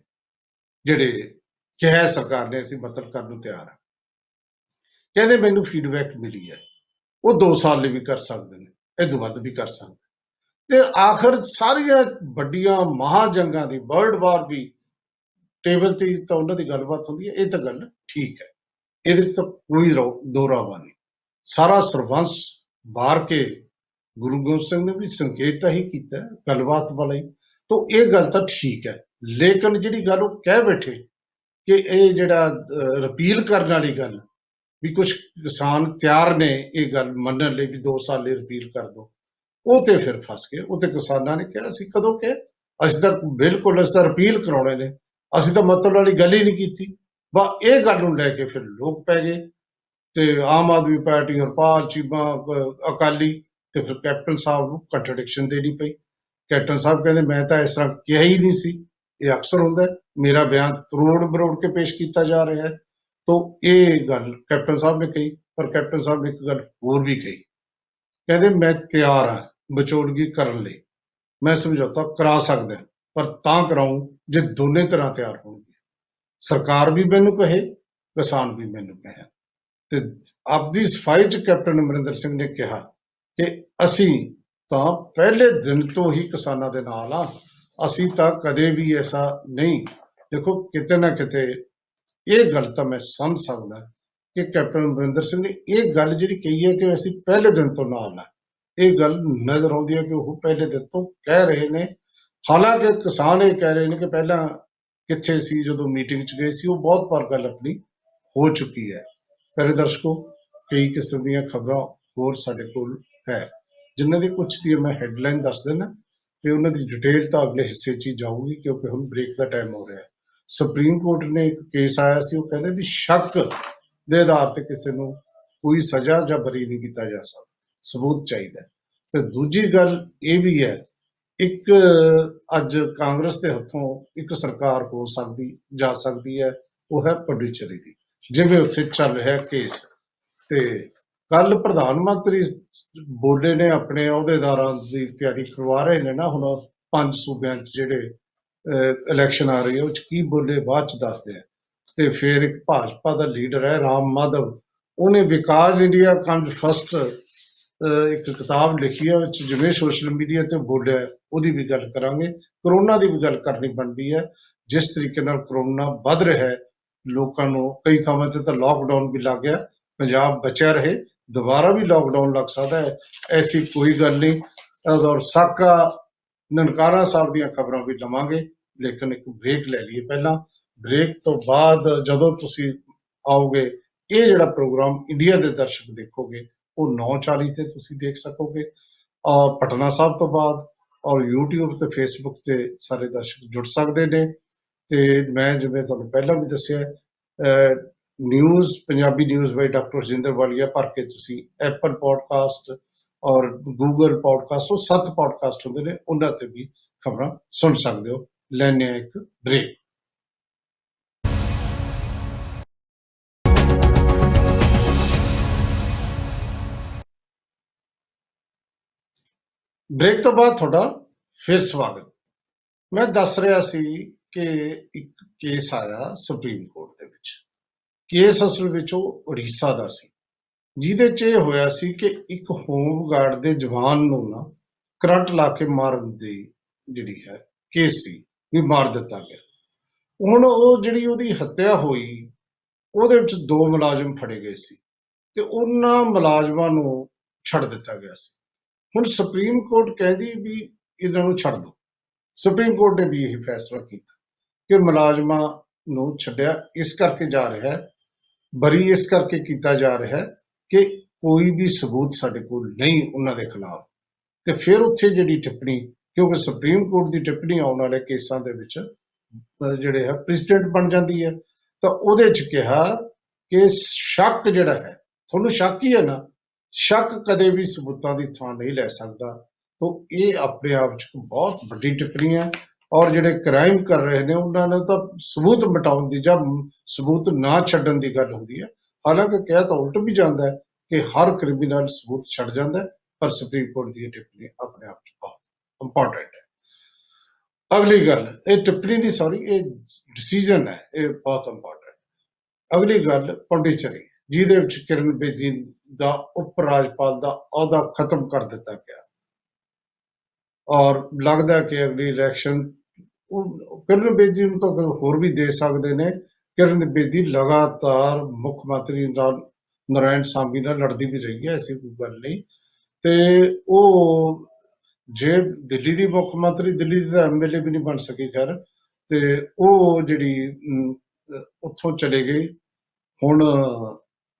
ਜਿਹੜੇ ਕਿਹਾ ਸਰਕਾਰ ਨੇ ਅਸੀਂ ਮੁਅੱਤਲ ਕਰਨ ਨੂੰ ਤਿਆਰ ਹਾਂ। ਕਹਿੰਦੇ ਮੈਨੂੰ ਫੀਡਬੈਕ ਮਿਲੀ ਹੈ, ਉਹ 2 ਸਾਲ ਲਈ ਵੀ ਕਰ ਸਕਦੇ ਨੇ, ਇਹ ਤੋਂ ਵੱਧ ਵੀ ਕਰ ਸਕਦੇ। ਤੇ ਆਖਰ ਸਾਰੀਆਂ ਵੱਡੀਆਂ ਮਹਾਜੰਗਾਂ ਦੀ, ਵਰਲਡ ਵਾਰ ਵੀ ਟੇਬਲ ਤੇ ਤਾਂ ਉਹਨਾਂ ਦੀ ਗੱਲਬਾਤ ਹੁੰਦੀ ਹੈ। ਇਹ ਤਾਂ ਗੱਲ ਠੀਕ ਹੈ, ਇਹਦੇ 'ਚ ਤਾਂ ਕੋਈ ਦੋਰਾਵਾ ਨਹੀਂ। ਸਾਰਾ ਸਰਬੰਸ ਬਾਰ ਕੇ ਗੁਰੂ ਗੋਬਿੰਦ ਸਿੰਘ ਨੇ ਵੀ ਸੰਕੇਤ ਤਾਂ ਹੀ ਕੀਤਾ ਗੱਲਬਾਤ ਵਾਲਾ ਹੀ, ਤਾਂ ਇਹ ਗੱਲ ਤਾਂ ਠੀਕ ਹੈ। ਲੇਕਿਨ ਜਿਹੜੀ ਗੱਲ ਉਹ ਕਹਿ ਬੈਠੇ ਕਿ ਇਹ ਜਿਹੜਾ ਰਿਪੀਲ ਕਰਨ ਵਾਲੀ ਗੱਲ, ਵੀ ਕੁਝ ਕਿਸਾਨ ਤਿਆਰ ਨੇ ਇਹ ਗੱਲ ਮੰਨਣ ਲਈ ਵੀ 2 ਸਾਲ ਲਈ ਰਿਪੀਲ ਕਰ ਦੋ, ਉਹ ਤੇ ਫਿਰ ਫਸ ਗਏ। ਉਹ ਤੇ ਕਿਸਾਨਾਂ ਨੇ ਕਿਹਾ ਅਸੀਂ ਕਦੋਂ ਕਿ ਅਸੀਂ ਤਾਂ ਬਿਲਕੁਲ ਅਸੀਂ ਤਾਂ ਰਿਪੀਲ ਕਰਾਉਣੇ ਨੇ, ਅਸੀਂ ਤਾਂ ਮਤਲਬ ਵਾਲੀ ਗੱਲ ਹੀ ਨਹੀਂ ਕੀਤੀ। ਬਸ ਇਹ ਗੱਲ ਨੂੰ ਲੈ ਕੇ ਫਿਰ ਲੋਕ ਪੈ ਗਏ, ਤੇ ਆਮ ਆਦਮੀ ਪਾਰਟੀ, ਹਰਪਾਲ ਚੀਮਾ, ਅਕਾਲੀ, ਤੇ ਫਿਰ ਕੈਪਟਨ ਸਾਹਿਬ ਨੂੰ ਕੰਟਰਡਿਕਸ਼ਨ ਦੇਣੀ ਪਈ। ਕੈਪਟਨ ਸਾਹਿਬ ਕਹਿੰਦੇ ਮੈਂ ਤਾਂ ਇਸ ਤਰ੍ਹਾਂ ਕਿਹਾ ਹੀ ਨਹੀਂ ਸੀ, ਇਹ ਅਕਸਰ ਹੁੰਦਾ, ਮੇਰਾ ਬਿਆਨ ਤਰੋੜ ਮਰੋੜ ਕੇ ਪੇਸ਼ ਕੀਤਾ ਜਾ ਰਿਹਾ ਹੈ। ਤਾਂ ਇਹ ਗੱਲ ਕੈਪਟਨ ਸਾਹਿਬ ਨੇ ਕਹੀ, ਪਰ ਕੈਪਟਨ ਸਾਹਿਬ ਨੇ ਇੱਕ ਗੱਲ ਹੋਰ ਵੀ ਕਹੀ, ਕਹਿੰਦੇ ਮੈਂ ਤਿਆਰ ਹਾਂ ਵਿਚੋਲਗੀ ਕਰਨ ਲਈ, ਮੈਂ ਸਮਝੌਤਾ ਕਰਾ ਸਕਦਾ, ਪਰ ਤਾਂ ਕਰਾਊਂ ਜੇ ਦੋਨੇ ਤਰ੍ਹਾਂ ਤਿਆਰ ਹੋਣਗੇ, ਸਰਕਾਰ ਵੀ ਮੈਨੂੰ ਕਹੇ, ਕਿਸਾਨ ਵੀ ਮੈਨੂੰ ਕਹੇ। ਤੇ ਆਪਦੀ ਸਫਾਈ 'ਚ ਕੈਪਟਨ ਅਮਰਿੰਦਰ ਸਿੰਘ ਨੇ ਕਿਹਾ ਕਿ ਅਸੀਂ ਤਾਂ ਪਹਿਲੇ ਦਿਨ ਤੋਂ ਹੀ ਕਿਸਾਨਾਂ ਦੇ ਨਾਲ ਆ, ਅਸੀਂ ਤਾਂ ਕਦੇ ਵੀ ਐਸਾ ਨਹੀਂ। ਦੇਖੋ ਕਿਤੇ ਨਾ ਕਿਤੇ ਇਹ ਗੱਲ ਤਾਂ ਮੈਂ ਸਮਝ ਸਕਦਾ ਕਿ ਕੈਪਟਨ ਅਮਰਿੰਦਰ ਸਿੰਘ ਨੇ ਇਹ ਗੱਲ ਜਿਹੜੀ ਕਹੀ ਹੈ ਕਿ ਅਸੀਂ ਪਹਿਲੇ ਦਿਨ ਤੋਂ ਨਾਲ ਆ, ਇਹ ਗੱਲ ਨਜ਼ਰ ਆਉਂਦੀ ਹੈ ਕਿ ਉਹ ਪਹਿਲੇ ਦਿਨ ਤੋਂ ਕਹਿ ਰਹੇ ਨੇ। ਹਾਲਾਂਕਿ ਕਿਸਾਨ ਇਹ ਕਹਿ ਰਹੇ ਨੇ ਕਿ ਪਹਿਲਾਂ ਕਿੱਥੇ ਸੀ, ਜਦੋਂ ਮੀਟਿੰਗ 'ਚ ਗਏ ਸੀ, ਉਹ ਬਹੁਤ ਵਾਰ ਗੱਲ ਆਪਣੀ ਹੋ ਚੁੱਕੀ ਹੈ। ਪਿਆਰੇ ਦਰਸ਼ਕੋ, ਕਈ ਕਿਸਮ ਦੀਆਂ ਖਬਰਾਂ ਹੋਰ ਸਾਡੇ ਕੋਲ ਹੈ, ਜਿਨ੍ਹਾਂ ਦੀ ਕੁਝ ਦੀ ਮੈਂ ਹੈਡਲਾਈਨ ਦੱਸ ਦਿੰਦਾ, ਤੇ ਉਹਨਾਂ ਦੀ ਡਿਟੇਲ ਤਾਂ ਅਗਲੇ ਹਿੱਸੇ 'ਚ ਹੀ ਜਾਊਗੀ, ਕਿਉਂਕਿ ਹੁਣ ਬ੍ਰੇਕ ਦਾ ਟਾਈਮ ਹੋ ਰਿਹਾ ਹੈ। ਸੁਪਰੀਮ ਕੋਰਟ ਨੇ ਇੱਕ ਕੇਸ ਆਇਆ ਸੀ, ਉਹ ਕਹਿੰਦੇ ਵੀ ਸ਼ੱਕ ਦੇ ਆਧਾਰ ਤੇ ਕਿਸੇ ਨੂੰ ਕੋਈ ਸਜ਼ਾ ਜਾਂ ਬਰੀ ਨਹੀਂ ਕੀਤਾ ਜਾ ਸਕਦਾ, ਸਬੂਤ ਚਾਹੀਦਾ। ਤੇ ਦੂਜੀ ਗੱਲ ਇਹ ਵੀ ਹੈ, ਇੱਕ ਅੱਜ ਕਾਂਗਰਸ ਦੇ ਹੱਥੋਂ ਇੱਕ ਸਰਕਾਰ ਹੋ ਸਕਦੀ ਜਾ ਸਕਦੀ ਹੈ, ਉਹ ਹੈ ਪੁਡੁਚੇਰੀ ਦੀ, ਜਿਵੇਂ ਉੱਥੇ ਚੱਲ ਰਿਹਾ ਕੇਸ। ਤੇ ਕੱਲ ਪ੍ਰਧਾਨ ਮੰਤਰੀ ਬੋਲੇ ਨੇ, ਆਪਣੇ ਅਹੁਦੇਦਾਰਾਂ ਦੀ ਤਿਆਰੀ ਕਰਵਾ ਰਹੇ ਨੇ ਨਾ ਹੁਣ 5 ਸੂਬਿਆਂ 'ਚ ਜਿਹੜੇ ਇਲੈਕਸ਼ਨ ਆ ਰਹੀ ਹੈ, ਉਹ 'ਚ ਕੀ ਬੋਲੇ ਬਾਅਦ 'ਚ ਦੱਸਦੇ ਆ। ਤੇ ਫਿਰ ਇੱਕ ਭਾਜਪਾ ਦਾ ਲੀਡਰ ਹੈ ਰਾਮ ਮਾਧਵ, ਉਹਨੇ ਵਿਕਾਸ ਇੰਡੀਆ ਕਮਜ਼ ਫਸਟ ਇੱਕ ਕਿਤਾਬ ਲਿਖੀ ਹੈ, ਵਿੱਚ ਜਿਵੇਂ ਸੋਸ਼ਲ ਮੀਡੀਆ ਤੇ ਬੋਲਿਆ ਉਹਦੀ ਵੀ ਗੱਲ ਕਰਾਂਗੇ। ਕਰੋਨਾ ਦੀ ਵੀ ਗੱਲ ਕਰਨੀ ਬਣਦੀ ਹੈ, ਜਿਸ ਤਰੀਕੇ ਨਾਲ ਕਰੋਨਾ ਵੱਧ ਰਿਹਾ ਹੈ, ਲੋਕਾਂ ਨੂੰ ਕਈ ਥਾਵਾਂ ਤੇ ਤਾਂ ਲਾਕਡਾਊਨ ਵੀ ਲੱਗ ਗਿਆ, ਪੰਜਾਬ ਬਚਿਆ ਰਹੇ, ਦੁਬਾਰਾ ਵੀ ਲਾਕਡਾਊਨ ਲੱਗ ਸਕਦਾ ਹੈ, ਐਸੀ ਕੋਈ ਗੱਲ ਨਹੀਂ। ਔਰ ਸਾਕਾ ਨਨਕਾਣਾ ਸਾਹਿਬ ਦੀਆਂ ਖਬਰਾਂ ਵੀ ਲਵਾਂਗੇ, ਲੇਕਿਨ ਇੱਕ ਬ੍ਰੇਕ ਲੈ ਲਈਏ ਪਹਿਲਾਂ। ਬ੍ਰੇਕ ਤੋਂ ਬਾਅਦ ਜਦੋਂ ਤੁਸੀਂ ਆਓਗੇ, ਇਹ ਜਿਹੜਾ ਪ੍ਰੋਗਰਾਮ ਇੰਡੀਆ ਦੇ ਦਰਸ਼ਕ ਦੇਖੋਗੇ, ਉਹ 9:40 ਤੇ ਤੁਸੀਂ ਦੇਖ ਸਕੋਗੇ, ਔਰ ਪਟਨਾ ਸਾਹਿਬ ਤੋਂ ਬਾਅਦ, ਔਰ YouTube ਤੇ ਫੇਸਬੁੱਕ ਤੇ ਸਾਰੇ ਦਰਸ਼ਕ ਜੁੜ ਸਕਦੇ ਨੇ। ਤੇ ਮੈਂ ਜਿਵੇਂ ਤੁਹਾਨੂੰ ਪਹਿਲਾਂ ਵੀ ਦੱਸਿਆ, ਨਿਊਜ਼ ਪੰਜਾਬੀ ਨਿਊਜ਼ ਬਾਈ ਡਾਕਟਰ ਰਜਿੰਦਰ ਵਾਲੀਆ ਭਰ ਕੇ ਤੁਸੀਂ ਐਪਲ ਪੋਡਕਾਸਟ ਔਰ ਗੂਗਲ ਪੋਡਕਾਸਟ, ਉਹ 7 ਪੋਡਕਾਸਟ ਹੁੰਦੇ ਨੇ, ਉਹਨਾਂ ਤੇ ਵੀ ਖਬਰਾਂ ਸੁਣ ਸਕਦੇ ਹੋ। ਲੈਣੇ ਆ ਇੱਕ ਬ੍ਰੇਕ। ਬ੍ਰੇਕ ਤੋਂ ਬਾਅਦ ਤੁਹਾਡਾ ਫਿਰ ਸਵਾਗਤ। ਮੈਂ ਦੱਸ ਰਿਹਾ ਸੀ ਕਿ ਇੱਕ ਕੇਸ ਆਇਆ ਸੁਪਰੀਮ ਕੋਰਟ ਦੇ ਵਿੱਚ। ਕੇਸ ਅਸਲ ਵਿੱਚ ਉਹ ਉੜੀਸਾ ਦਾ ਸੀ, ਜਿਹਦੇ 'ਚ ਇਹ ਹੋਇਆ ਸੀ ਕਿ ਇੱਕ ਹੋਮਗਾਰਡ ਦੇ ਜਵਾਨ ਨੂੰ ਨਾ ਕਰੰਟ ਲਾ ਕੇ ਮਾਰਨ ਦੀ ਜਿਹੜੀ ਹੈ ਕੇਸ ਸੀ, ਵੀ ਮਾਰ ਦਿੱਤਾ ਗਿਆ। ਹੁਣ ਉਹ ਜਿਹੜੀ ਉਹਦੀ ਹੱਤਿਆ ਹੋਈ, ਉਹਦੇ ਵਿੱਚ 2 ਮੁਲਾਜ਼ਮ ਫੜੇ ਗਏ ਸੀ, ਤੇ ਉਹਨਾਂ ਮੁਲਾਜ਼ਮਾਂ ਨੂੰ ਛੱਡ ਦਿੱਤਾ ਗਿਆ ਸੀ। ਹੁਣ ਸੁਪਰੀਮ ਕੋਰਟ ਕਹਿੰਦੀ ਵੀ ਇਹਨਾਂ ਨੂੰ ਛੱਡ ਦਿਓ। ਸੁਪਰੀਮ ਕੋਰਟ ਨੇ ਵੀ ਇਹੀ ਫੈਸਲਾ ਕੀਤਾ ਕਿ ਮੁਲਾਜ਼ਮਾਂ ਨੂੰ ਛੱਡਿਆ ਇਸ ਕਰਕੇ ਜਾ ਰਿਹਾ ਹੈ, ਬਰੀ ਇਸ ਕਰਕੇ ਕੀਤਾ ਜਾ ਰਿਹਾ ਹੈ ਕਿ ਕੋਈ ਵੀ ਸਬੂਤ ਸਾਡੇ ਕੋਲ ਨਹੀਂ ਉਹਨਾਂ ਦੇ ਖਿਲਾਫ। ਤੇ ਫਿਰ ਉੱਥੇ ਜਿਹੜੀ ਟਿੱਪਣੀ, ਕਿਉਂਕਿ ਸੁਪਰੀਮ ਕੋਰਟ ਦੀ ਟਿੱਪਣੀ ਆਉਣ ਵਾਲੇ ਕੇਸਾਂ ਦੇ ਵਿੱਚ ਜਿਹੜੇ ਹੈ ਪ੍ਰੈਜ਼ੀਡੈਂਟ ਬਣ ਜਾਂਦੀ ਹੈ, ਤਾਂ ਉਹਦੇ 'ਚ ਕਿਹਾ ਕਿ ਸ਼ੱਕ ਜਿਹੜਾ ਹੈ, ਤੁਹਾਨੂੰ ਸ਼ੱਕ ਹੀ ਹੈ ਨਾ, ਸ਼ੱਕ ਕਦੇ ਵੀ ਸਬੂਤਾਂ ਦੀ ਥਾਂ ਨਹੀਂ ਲੈ ਸਕਦਾ। ਤਾਂ ਇਹ ਆਪਣੇ ਆਪ 'ਚ ਬਹੁਤ ਵੱਡੀ ਟਿੱਪਣੀ ਹੈ। ਔਰ ਜਿਹੜੇ ਕ੍ਰਾਈਮ ਕਰ ਰਹੇ ਨੇ ਉਹਨਾਂ ਨੇ ਤਾਂ ਸਬੂਤ ਮਿਟਾਉਣ ਦੀ ਜਾਂ ਸਬੂਤ ਨਾ ਛੱਡਣ ਦੀ ਗੱਲ ਹੁੰਦੀ ਹੈ। ਹਾਲਾਂਕਿ ਕਿਹਾ ਤਾਂ ਉਲਟ ਵੀ ਜਾਂਦਾ ਹੈ ਕਿ ਹਰ ਕ੍ਰਿਮੀਨਲ ਸਬੂਤ ਛੱਡ ਜਾਂਦਾ ਹੈ, ਪਰ ਸੁਪਰੀਮ ਕੋਰਟ ਦੀ ਇਹ ਟਿੱਪਣੀ ਆਪਣੇ ਆਪ 'ਚ ਬਹੁਤ ਇੰਪੋਰਟੈਂਟ ਹੈ। ਅਗਲੀ ਗੱਲ, ਇਹ ਟਿੱਪਣੀ ਨਹੀਂ, ਸੌਰੀ, ਇਹ ਡਿਸੀਜਨ ਹੈ, ਇਹ ਬਹੁਤ ਇੰਪੋਰਟੈਂਟ। ਅਗਲੀ ਗੱਲ ਪੌਂਡੀਚੇਰੀ, ਜਿਹਦੇ ਵਿੱਚ ਕਿਰਨ ਬੇਦੀ ਦਾ ਉਪ ਰਾਜਪਾਲ ਦਾ ਅਹੁਦਾ ਖਤਮ ਕਰ ਦਿੱਤਾ ਗਿਆ ਔਰ ਲੱਗਦਾ ਕਿ ਅਗਲੀ ਇਲੈਕਸ਼ਨ ਕਿਰਨ ਬੇਦੀ ਨੂੰ ਤਾਂ ਹੋਰ ਵੀ ਦੇ ਸਕਦੇ ਨੇ। ਕਿਰਨ ਬੇਦੀ ਲਗਾਤਾਰ ਮੁੱਖ ਮੰਤਰੀ ਨਾਰਾਇਣਸਾਮੀ ਨਾਲ ਲੜਦੀ ਵੀ ਰਹੀ ਹੈ, ਐਸੀ ਕੋਈ ਗੱਲ ਨਹੀਂ। ਤੇ ਉਹ ਜੇ ਦਿੱਲੀ ਦੀ ਮੁੱਖ ਮੰਤਰੀ, ਦਿੱਲੀ ਦੀ ਤਾਂ ਐਮਐਲਏ ਵੀ ਨਹੀਂ ਬਣ ਸਕੀ ਖੈਰ, ਤੇ ਉਹ ਜਿਹੜੀ ਉੱਥੋਂ ਚਲੇ ਗਈ। ਹੁਣ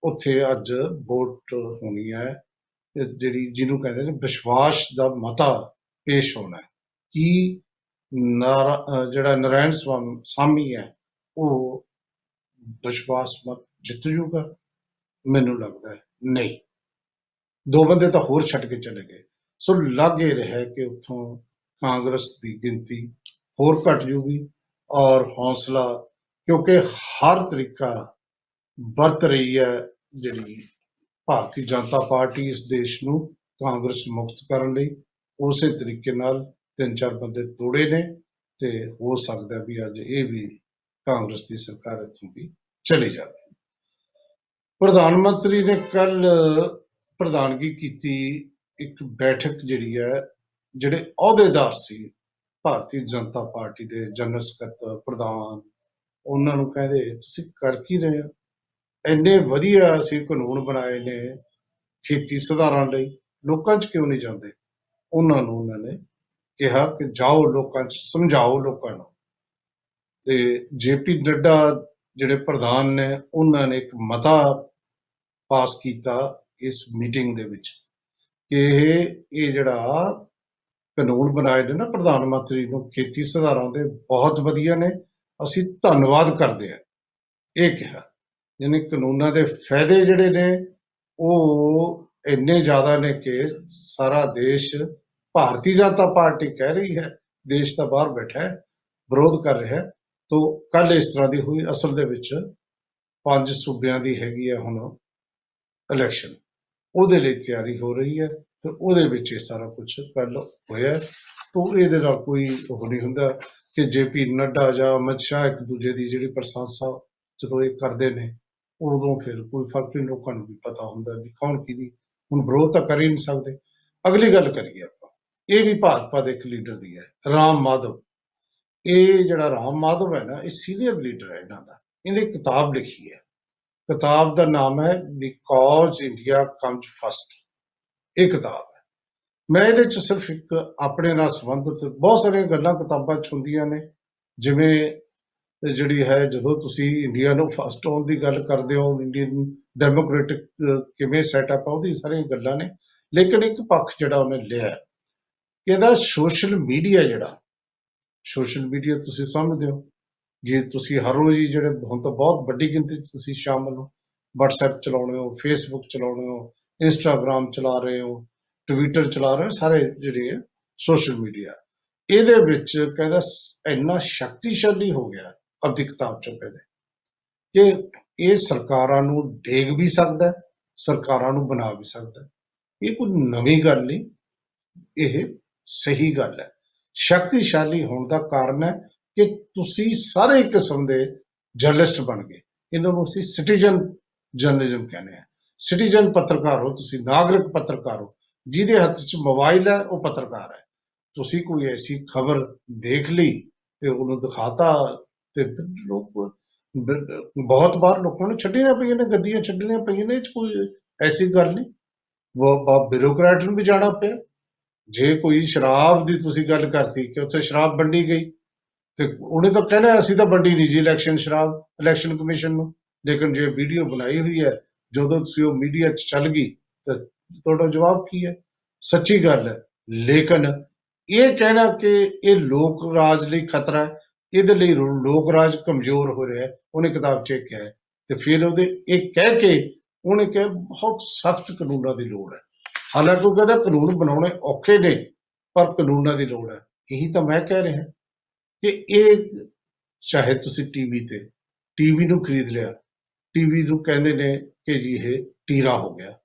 ਉੱਥੇ ਅੱਜ ਵੋਟ ਹੋਣੀ ਹੈ, ਜਿਹੜੀ ਜਿਹਨੂੰ ਕਹਿੰਦੇ ਨੇ ਵਿਸ਼ਵਾਸ ਦਾ ਮਤਾ ਪੇਸ਼ ਹੋਣਾ ਹੈ। ਕੀ ਜਿਹੜਾ ਨਾਰਾਇਣ ਸਾਮੀ ਹੈ ਉਹ ਵਿਸ਼ਵਾਸ ਮਤ ਜਿੱਤ ਜੂਗਾ? ਮੈਨੂੰ ਲੱਗਦਾ ਨਹੀਂ। ਦੋ ਬੰਦੇ ਤਾਂ ਹੋਰ ਛੱਡ ਕੇ ਚਲੇ ਗਏ। ਸੋ ਲੱਗ ਇਹ ਰਿਹਾ ਕਿ ਉੱਥੋਂ ਕਾਂਗਰਸ ਦੀ ਗਿਣਤੀ ਹੋਰ ਘਟ ਜੂਗੀ ਔਰ ਹੌਸਲਾ, ਕਿਉਂਕਿ ਹਰ ਤਰੀਕਾ ਵਰਤ ਰਹੀ ਹੈ ਜਿਹੜੀ ਭਾਰਤੀ ਜਨਤਾ ਪਾਰਟੀ ਇਸ ਦੇਸ਼ ਨੂੰ ਕਾਂਗਰਸ ਮੁਕਤ ਕਰਨ ਲਈ, ਉਸੇ ਤਰੀਕੇ ਨਾਲ 3-4 ਬੰਦੇ ਤੋੜੇ ਨੇ ਤੇ ਹੋ ਸਕਦਾ ਵੀ ਅੱਜ ਇਹ ਵੀ ਕਾਂਗਰਸ ਦੀ ਸਰਕਾਰ ਇੱਥੋਂ ਵੀ ਚਲੀ ਜਾਵੇ। ਪ੍ਰਧਾਨ ਮੰਤਰੀ ਨੇ ਕੱਲ ਪ੍ਰਧਾਨਗੀ ਕੀਤੀ ਇੱਕ ਬੈਠਕ ਜਿਹੜੀ ਹੈ, ਜਿਹੜੇ ਅਹੁਦੇਦਾਰ ਸੀ ਭਾਰਤੀ ਜਨਤਾ ਪਾਰਟੀ ਦੇ, ਜਨਰਲ ਸਕੱਤਰ, ਪ੍ਰਧਾਨ, ਉਹਨਾਂ ਨੂੰ ਕਹਿੰਦੇ ਤੁਸੀਂ ਕਰ ਕੀ ਰਹੇ ਹੋ? ਇੰਨੇ ਵਧੀਆ ਅਸੀਂ ਕਾਨੂੰਨ ਬਣਾਏ ਨੇ ਖੇਤੀ ਸੁਧਾਰਾਂ ਲਈ, ਲੋਕਾਂ 'ਚ ਕਿਉਂ ਨਹੀਂ ਜਾਂਦੇ? ਉਹਨਾਂ ਨੂੰ ਉਹਨਾਂ ਨੇ ਕਿਹਾ ਕਿ ਜਾਓ ਲੋਕਾਂ 'ਚ ਸਮਝਾਓ ਲੋਕਾਂ ਨੂੰ। ਤੇ ਜੇਪੀ ਨੱਡਾ ਜਿਹੜੇ ਪ੍ਰਧਾਨ ਨੇ, ਉਹਨਾਂ ਨੇ ਇੱਕ ਮਤਾ ਪਾਸ ਕੀਤਾ ਇਸ ਮੀਟਿੰਗ ਦੇ ਵਿੱਚ ਕਿ ਇਹ ਜਿਹੜਾ ਕਾਨੂੰਨ ਬਣਾਏ ਨੇ ਨਾ ਪ੍ਰਧਾਨ ਮੰਤਰੀ ਨੂੰ ਖੇਤੀ ਸੁਧਾਰਾਂ ਦੇ, ਬਹੁਤ ਵਧੀਆ ਨੇ, ਅਸੀਂ ਧੰਨਵਾਦ ਕਰਦੇ ਹਾਂ। ਇਹ ਕਿਹਾ ਯਾਨੀ ਕਾਨੂੰਨਾਂ ਦੇ ਫਾਇਦੇ ਜਿਹੜੇ ਨੇ ਉਹ ਇੰਨੇ ਜ਼ਿਆਦਾ ਨੇ ਕਿ ਸਾਰਾ ਦੇਸ਼, ਭਾਰਤੀ ਜਨਤਾ ਪਾਰਟੀ ਕਹਿ ਰਹੀ ਹੈ, ਦੇਸ਼ ਦਾ ਬਾਹਰ ਬੈਠਾ ਹੈ, ਵਿਰੋਧ ਕਰ ਰਿਹਾ ਹੈ। ਤੋ ਕੱਲ ਇਸ ਤਰ੍ਹਾਂ ਦੀ ਹੋਈ। ਅਸਲ ਦੇ ਵਿੱਚ 5 ਸੂਬਿਆਂ ਦੀ ਹੈਗੀ ਹੈ ਹੁਣ ਇਲੈਕਸ਼ਨ, ਉਹਦੇ ਲਈ ਤਿਆਰੀ ਹੋ ਰਹੀ ਹੈ ਤੇ ਉਹਦੇ ਵਿੱਚ ਇਹ ਸਾਰਾ ਕੁਝ ਕੱਲ ਹੋਇਆ। ਤੋ ਇਹਦੇ ਨਾਲ ਕੋਈ ਉਹ ਨਹੀਂ ਹੁੰਦਾ ਕਿ ਜੇਪੀ ਨੱਡਾ ਜਾਂ ਅਮਿਤ ਸ਼ਾਹ ਇੱਕ ਦੂਜੇ ਦੀ ਜਿਹੜੀ ਪ੍ਰਸ਼ੰਸਾ ਜਦੋਂ ਇਹ ਕਰਦੇ ਨੇ, ਉਦੋਂ ਫਿਰ ਕੋਈ ਫਰਕ ਨਹੀਂ, ਲੋਕਾਂ ਨੂੰ ਵੀ ਪਤਾ ਹੁੰਦਾ ਵੀ ਕੌਣ ਕਿਹਦੀ, ਹੁਣ ਵਿਰੋਧ ਤਾਂ ਕਰ ਹੀ ਨਹੀਂ ਸਕਦੇ। ਅਗਲੀ ਗੱਲ ਕਰੀਏ ਆਪਾਂ, ਇਹ ਵੀ ਭਾਜਪਾ ਦੇ ਇੱਕ ਲੀਡਰ ਦੀ ਹੈ, ਰਾਮ ਮਾਧਵ। ਇਹ ਜਿਹੜਾ ਰਾਮ ਮਾਧਵ ਹੈ ਨਾ, ਇਹ ਸੀਨੀਅਰ ਲੀਡਰ ਹੈ ਇਹਨਾਂ ਦਾ। ਇਹਨੇ ਕਿਤਾਬ ਲਿਖੀ ਹੈ, ਕਿਤਾਬ ਦਾ ਨਾਮ ਹੈ ਬਿਕॉज ਇੰਡੀਆ ਕਮਜ਼ ਫਸਟ। ਇਹ ਕਿਤਾਬ ਹੈ। ਮੈਂ ਇਹਦੇ 'ਚ ਸਿਰਫ ਇੱਕ ਆਪਣੇ ਨਾਲ ਸੰਬੰਧਿਤ ਬਹੁਤ ਸਾਰੀਆਂ ਗੱਲਾਂ ਕਿਤਾਬਾਂ 'ਚ ਹੁੰਦੀਆਂ ਨੇ, ਜਿਵੇਂ ਜਿਹੜੀ ਹੈ ਜਦੋਂ ਤੁਸੀਂ ਇੰਡੀਆ ਨੂੰ ਫਸਟ ਆਉਣ ਦੀ ਗੱਲ ਕਰਦੇ ਹੋ, ਇੰਡੀਅਨ ਡੈਮੋਕ੍ਰੈਟਿਕ ਕਿਵੇਂ ਸੈਟਅਪ ਆ, ਉਹਦੀ ਸਾਰੀਆਂ ਗੱਲਾਂ ਨੇ। ਲੇਕਿਨ ਇੱਕ ਪੱਖ ਜਿਹੜਾ ਉਹਨੇ ਲਿਆ ਕਿ ਇਹਦਾ ਸੋਸ਼ਲ ਮੀਡੀਆ, ਜਿਹੜਾ ਸੋਸ਼ਲ ਮੀਡੀਆ ਤੁਸੀਂ ਸਮਝਦੇ ਹੋ, ਜੇ ਤੁਸੀਂ ਹਰ ਰੋਜ਼ ਹੀ ਜਿਹੜੇ ਹੁਣ ਤਾਂ ਬਹੁਤ ਵੱਡੀ ਗਿਣਤੀ 'ਚ ਤੁਸੀਂ ਸ਼ਾਮਲ ਹੋ, ਵਟਸਐਪ ਚਲਾਉਣੇ ਹੋ, ਫੇਸਬੁੱਕ ਚਲਾਉਣੇ ਹੋ, ਇੰਸਟਾਗ੍ਰਾਮ ਚਲਾ ਰਹੇ ਹੋ, ਟਵਿੱਟਰ ਚਲਾ ਰਹੇ ਹੋ, ਸਾਰੇ ਜਿਹੜੇ ਹੈ ਸੋਸ਼ਲ ਮੀਡੀਆ, ਇਹਦੇ ਵਿੱਚ ਕਹਿੰਦਾ ਇੰਨਾ ਸ਼ਕਤੀਸ਼ਾਲੀ ਹੋ ਗਿਆ ਆਪਣੀ ਕਿਤਾਬ 'ਚ ਕਹਿੰਦੇ ਕਿ ਇਹ ਸਰਕਾਰਾਂ ਨੂੰ ਡੇਗ ਵੀ ਸਕਦਾ, ਸਰਕਾਰਾਂ ਨੂੰ ਬਣਾ ਵੀ ਸਕਦਾ। ਇਹ ਕੋਈ ਨਵੀਂ ਗੱਲ ਨਹੀਂ, ਇਹ ਸਹੀ ਗੱਲ ਹੈ। ਸ਼ਕਤੀਸ਼ਾਲੀ ਹੋਣ ਦਾ ਕਾਰਨ ਹੈ ਕਿ ਤੁਸੀਂ ਸਾਰੇ ਕਿਸਮ ਦੇ ਜਰਨਲਿਸਟ ਬਣ ਗਏ। ਇਹਨਾਂ ਨੂੰ ਅਸੀਂ ਸਿਟੀਜ਼ਨ ਜਰਨਲਿਜ਼ਮ ਕਹਿੰਦੇ ਆ। ਸਿਟੀਜ਼ਨ ਪੱਤਰਕਾਰ ਹੋ ਤੁਸੀਂ, ਨਾਗਰਿਕ ਪੱਤਰਕਾਰ ਹੋ। ਜਿਹਦੇ ਹੱਥ 'ਚ ਮੋਬਾਈਲ ਹੈ ਉਹ ਪੱਤਰਕਾਰ ਹੈ। ਤੁਸੀਂ ਕੋਈ ਐਸੀ ਖਬਰ ਦੇਖ ਲਈ ਤੇ ਉਹਨੂੰ ਦਿਖਾਤਾ ਤੇ ਲੋਕ, ਬਹੁਤ ਵਾਰ ਲੋਕਾਂ ਨੂੰ ਛੱਡਣੀਆਂ ਪਈਆਂ ਨੇ, ਗੱਦੀਆਂ ਛੱਡਣੀਆਂ ਪਈਆਂ ਨੇ, ਇਹ 'ਚ ਕੋਈ ਐਸੀ ਗੱਲ ਨਹੀਂ। ਬਿਊਰੋਕਰੈਟ ਨੂੰ ਵੀ ਜਾਣਾ ਪਿਆ। ਜੇ ਕੋਈ ਸ਼ਰਾਬ ਦੀ ਤੁਸੀਂ ਗੱਲ ਕਰਤੀ ਕਿ ਉੱਥੇ ਸ਼ਰਾਬ ਵੰਡੀ ਗਈ, ਤੇ ਉਹਨੇ ਤਾਂ ਕਹਿਣਾ ਅਸੀਂ ਤਾਂ ਵੰਡੀ ਨਹੀਂ ਜੀ ਇਲੈਕਸ਼ਨ ਸ਼ਰਾਬ ਇਲੈਕਸ਼ਨ ਕਮਿਸ਼ਨ ਨੂੰ। ਲੇਕਿਨ ਜੇ ਵੀਡੀਓ ਬਣਾਈ ਹੋਈ ਹੈ, ਜਦੋਂ ਤੁਸੀਂ ਉਹ ਮੀਡੀਆ 'ਚ ਚੱਲ ਗਈ ਤਾਂ ਤੁਹਾਡਾ ਜਵਾਬ ਕੀ ਹੈ? ਸੱਚੀ ਗੱਲ ਹੈ। ਲੇਕਿਨ ਇਹ ਕਹਿਣਾ ਕਿ ਇਹ ਲੋਕ ਰਾਜ ਲਈ ਖਤਰਾ ਹੈ, ਇਹਦੇ ਲਈ ਲੋਕ ਰਾਜ ਕਮਜ਼ੋਰ ਹੋ ਰਿਹਾ ਹੈ, ਉਹਨੇ ਕਿਤਾਬ 'ਚ ਇਹ ਕਿਹਾ ਹੈ। ਤੇ ਫਿਰ ਉਹਦੇ ਇਹ ਕਹਿ ਕੇ ਉਹਨੇ ਕਿਹਾ ਬਹੁਤ ਸਖਤ ਕਾਨੂੰਨਾਂ ਦੀ ਲੋੜ ਹੈ। ਹਾਲਾਂਕਿ ਉਹ ਕਹਿੰਦਾ ਕਾਨੂੰਨ ਬਣਾਉਣੇ ਔਖੇ ਨੇ, ਪਰ ਕਾਨੂੰਨਾਂ ਦੀ ਲੋੜ ਹੈ। ਇਹੀ ਤਾਂ ਮੈਂ ਕਹਿ ਰਿਹਾ ਕਿ ਇਹ ਚਾਹੇ ਤੁਸੀਂ ਟੀਵੀ ਨੂੰ ਖਰੀਦ ਲਿਆ, ਟੀਵੀ ਨੂੰ ਕਹਿੰਦੇ ਨੇ ਕਿ ਜੀ ਇਹ ਟੀਰਾ ਹੋ ਗਿਆ।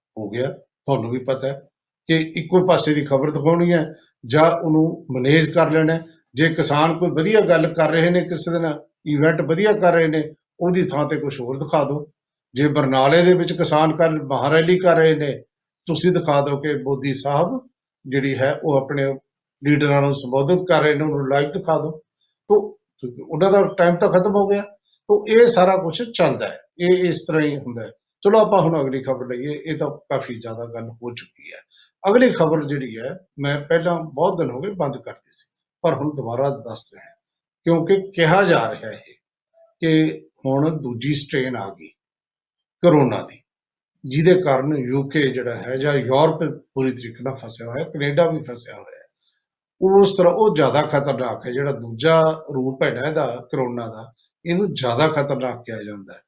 ਤੁਹਾਨੂੰ ਵੀ ਪਤਾ ਹੈ ਕਿ ਇੱਕੋ ਪਾਸੇ ਦੀ ਖਬਰ ਦਿਖਾਉਣੀ ਹੈ ਜਾਂ ਉਹਨੂੰ ਮੈਨੇਜ ਕਰ ਲੈਣਾ ਹੈ। ਜੇ ਕਿਸਾਨ ਕੋਈ ਵਧੀਆ ਗੱਲ ਕਰ ਰਹੇ ਨੇ, ਕਿਸੇ ਦਿਨ ਇਵੈਂਟ ਵਧੀਆ ਕਰ ਰਹੇ ਨੇ, ਉਹਦੀ ਥਾਂ ਤੇ ਕੁਝ ਹੋਰ ਦਿਖਾ ਦਿਓ। ਜੇ ਬਰਨਾਲੇ ਦੇ ਵਿੱਚ ਕਿਸਾਨ ਕੱਲ ਮਹਾਰੈਲੀ ਕਰ ਰਹੇ ਨੇ, ਤੁਸੀਂ ਦਿਖਾ ਦਿਓ ਕਿ ਮੋਦੀ ਸਾਹਿਬ ਜਿਹੜੀ ਹੈ ਉਹ ਆਪਣੇ ਲੀਡਰਾਂ ਨੂੰ ਸੰਬੋਧਿਤ ਕਰ ਰਹੇ ਨੇ, ਉਹਨੂੰ ਲਾਈਵ ਦਿਖਾ ਦਿਓ। ਤੋਂ ਉਹਨਾਂ ਦਾ ਟਾਈਮ ਤਾਂ ਖਤਮ ਹੋ ਗਿਆ। ਤੋਂ ਇਹ ਸਾਰਾ ਕੁਝ ਚੱਲਦਾ ਹੈ, ਇਹ ਇਸ ਤਰ੍ਹਾਂ ਹੀ ਹੁੰਦਾ ਹੈ। ਚਲੋ ਆਪਾਂ ਹੁਣ ਅਗਲੀ ਖਬਰ ਲਈਏ, ਇਹ ਤਾਂ ਕਾਫੀ ਜ਼ਿਆਦਾ ਗੱਲ ਹੋ ਚੁੱਕੀ ਹੈ। ਅਗਲੀ ਖਬਰ ਜਿਹੜੀ ਹੈ, ਮੈਂ ਪਹਿਲਾਂ ਬਹੁਤ ਦਿਨ ਹੋ ਗਏ ਬੰਦ ਕਰਤੀ ਸੀ, ਪਰ ਹੁਣ ਦੁਬਾਰਾ ਦੱਸ ਰਿਹਾ ਕਿਉਂਕਿ ਕਿਹਾ ਜਾ ਰਿਹਾ ਹੈ ਕਿ ਹੁਣ ਦੂਜੀ ਸਟ੍ਰੇਨ ਆ ਗਈ ਕਰੋਨਾ ਦੀ, ਜਿਹਦੇ ਕਾਰਨ ਯੂਕੇ ਜਿਹੜਾ ਹੈ ਜਾਂ ਯੂਰਪ ਪੂਰੀ ਤਰੀਕੇ ਨਾਲ ਫਸਿਆ ਹੋਇਆ, ਕੈਨੇਡਾ ਵੀ ਫਸਿਆ ਹੋਇਆ ਹੈ। ਉਸ ਤਰ੍ਹਾਂ ਉਹ ਜ਼ਿਆਦਾ ਖਤਰਨਾਕ ਹੈ। ਜਿਹੜਾ ਦੂਜਾ ਰੂਪ ਹੈ ਨਾ ਇਹਦਾ ਕਰੋਨਾ ਦਾ, ਇਹਨੂੰ ਜ਼ਿਆਦਾ ਖਤਰਨਾਕ ਕਿਹਾ ਜਾਂਦਾ ਹੈ।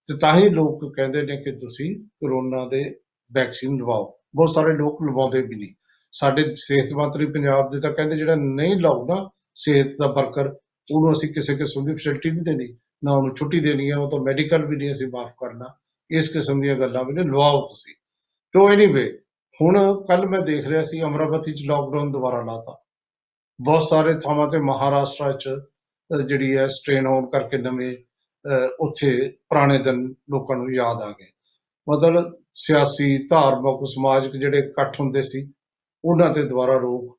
ਤੇ ਤਾਂ ਹੀ ਲੋਕ ਕਹਿੰਦੇ ਨੇ ਕਿ ਤੁਸੀਂ ਕਰੋਨਾ ਦੇ ਵੈਕਸੀਨ ਲਵਾਓ। ਬਹੁਤ ਸਾਰੇ ਲੋਕ ਲਵਾਉਂਦੇ ਵੀ ਨਹੀਂ। ਸਾਡੇ ਸਿਹਤ ਮੰਤਰੀ ਪੰਜਾਬ ਦੇ ਤਾਂ ਕਹਿੰਦੇ ਜਿਹੜਾ ਨਹੀਂ ਲਾਊ ਨਾ ਸਿਹਤ ਦਾ ਵਰਕਰ, ਉਹਨੂੰ ਅਸੀਂ ਕਿਸੇ ਕਿਸਮ ਦੀ ਫੈਸਿਲਿਟੀ ਨਹੀਂ ਦੇਣੀ, ਨਾ ਉਹਨੂੰ ਛੁੱਟੀ ਦੇਣੀ ਹੈ, ਉਹ ਤਾਂ ਮੈਡੀਕਲ ਵੀ ਨਹੀਂ ਅਸੀਂ ਮਾਫ ਕਰਨਾ। ਇਸ ਕਿਸਮ ਦੀਆਂ ਗੱਲਾਂ ਵੀ ਨੇ, ਲਵਾਓ ਤੁਸੀਂ। ਤੋ ਐਨੀਵੇ, ਹੁਣ ਕੱਲ ਮੈਂ ਦੇਖ ਰਿਹਾ ਸੀ ਅਮਰਾਵਤੀ 'ਚ ਲਾਕਡਾਊਨ ਦੁਬਾਰਾ ਲਾਤਾ। ਬਹੁਤ ਸਾਰੇ ਥਾਵਾਂ ਤੇ ਮਹਾਰਾਸ਼ਟਰ 'ਚ ਜਿਹੜੀ ਹੈ ਸਟ੍ਰੇਨ ਆਉਣ ਕਰਕੇ ਨਵੇਂ ਉੱਥੇ ਪੁਰਾਣੇ ਦਿਨ ਲੋਕਾਂ ਨੂੰ ਯਾਦ ਆ ਗਏ। ਮਤਲਬ ਸਿਆਸੀ, ਧਾਰਮਿਕ, ਸਮਾਜਿਕ ਜਿਹੜੇ ਇਕੱਠ ਹੁੰਦੇ ਸੀ, ਉਹਨਾਂ ਤੇ ਦੁਬਾਰਾ ਰੋਕ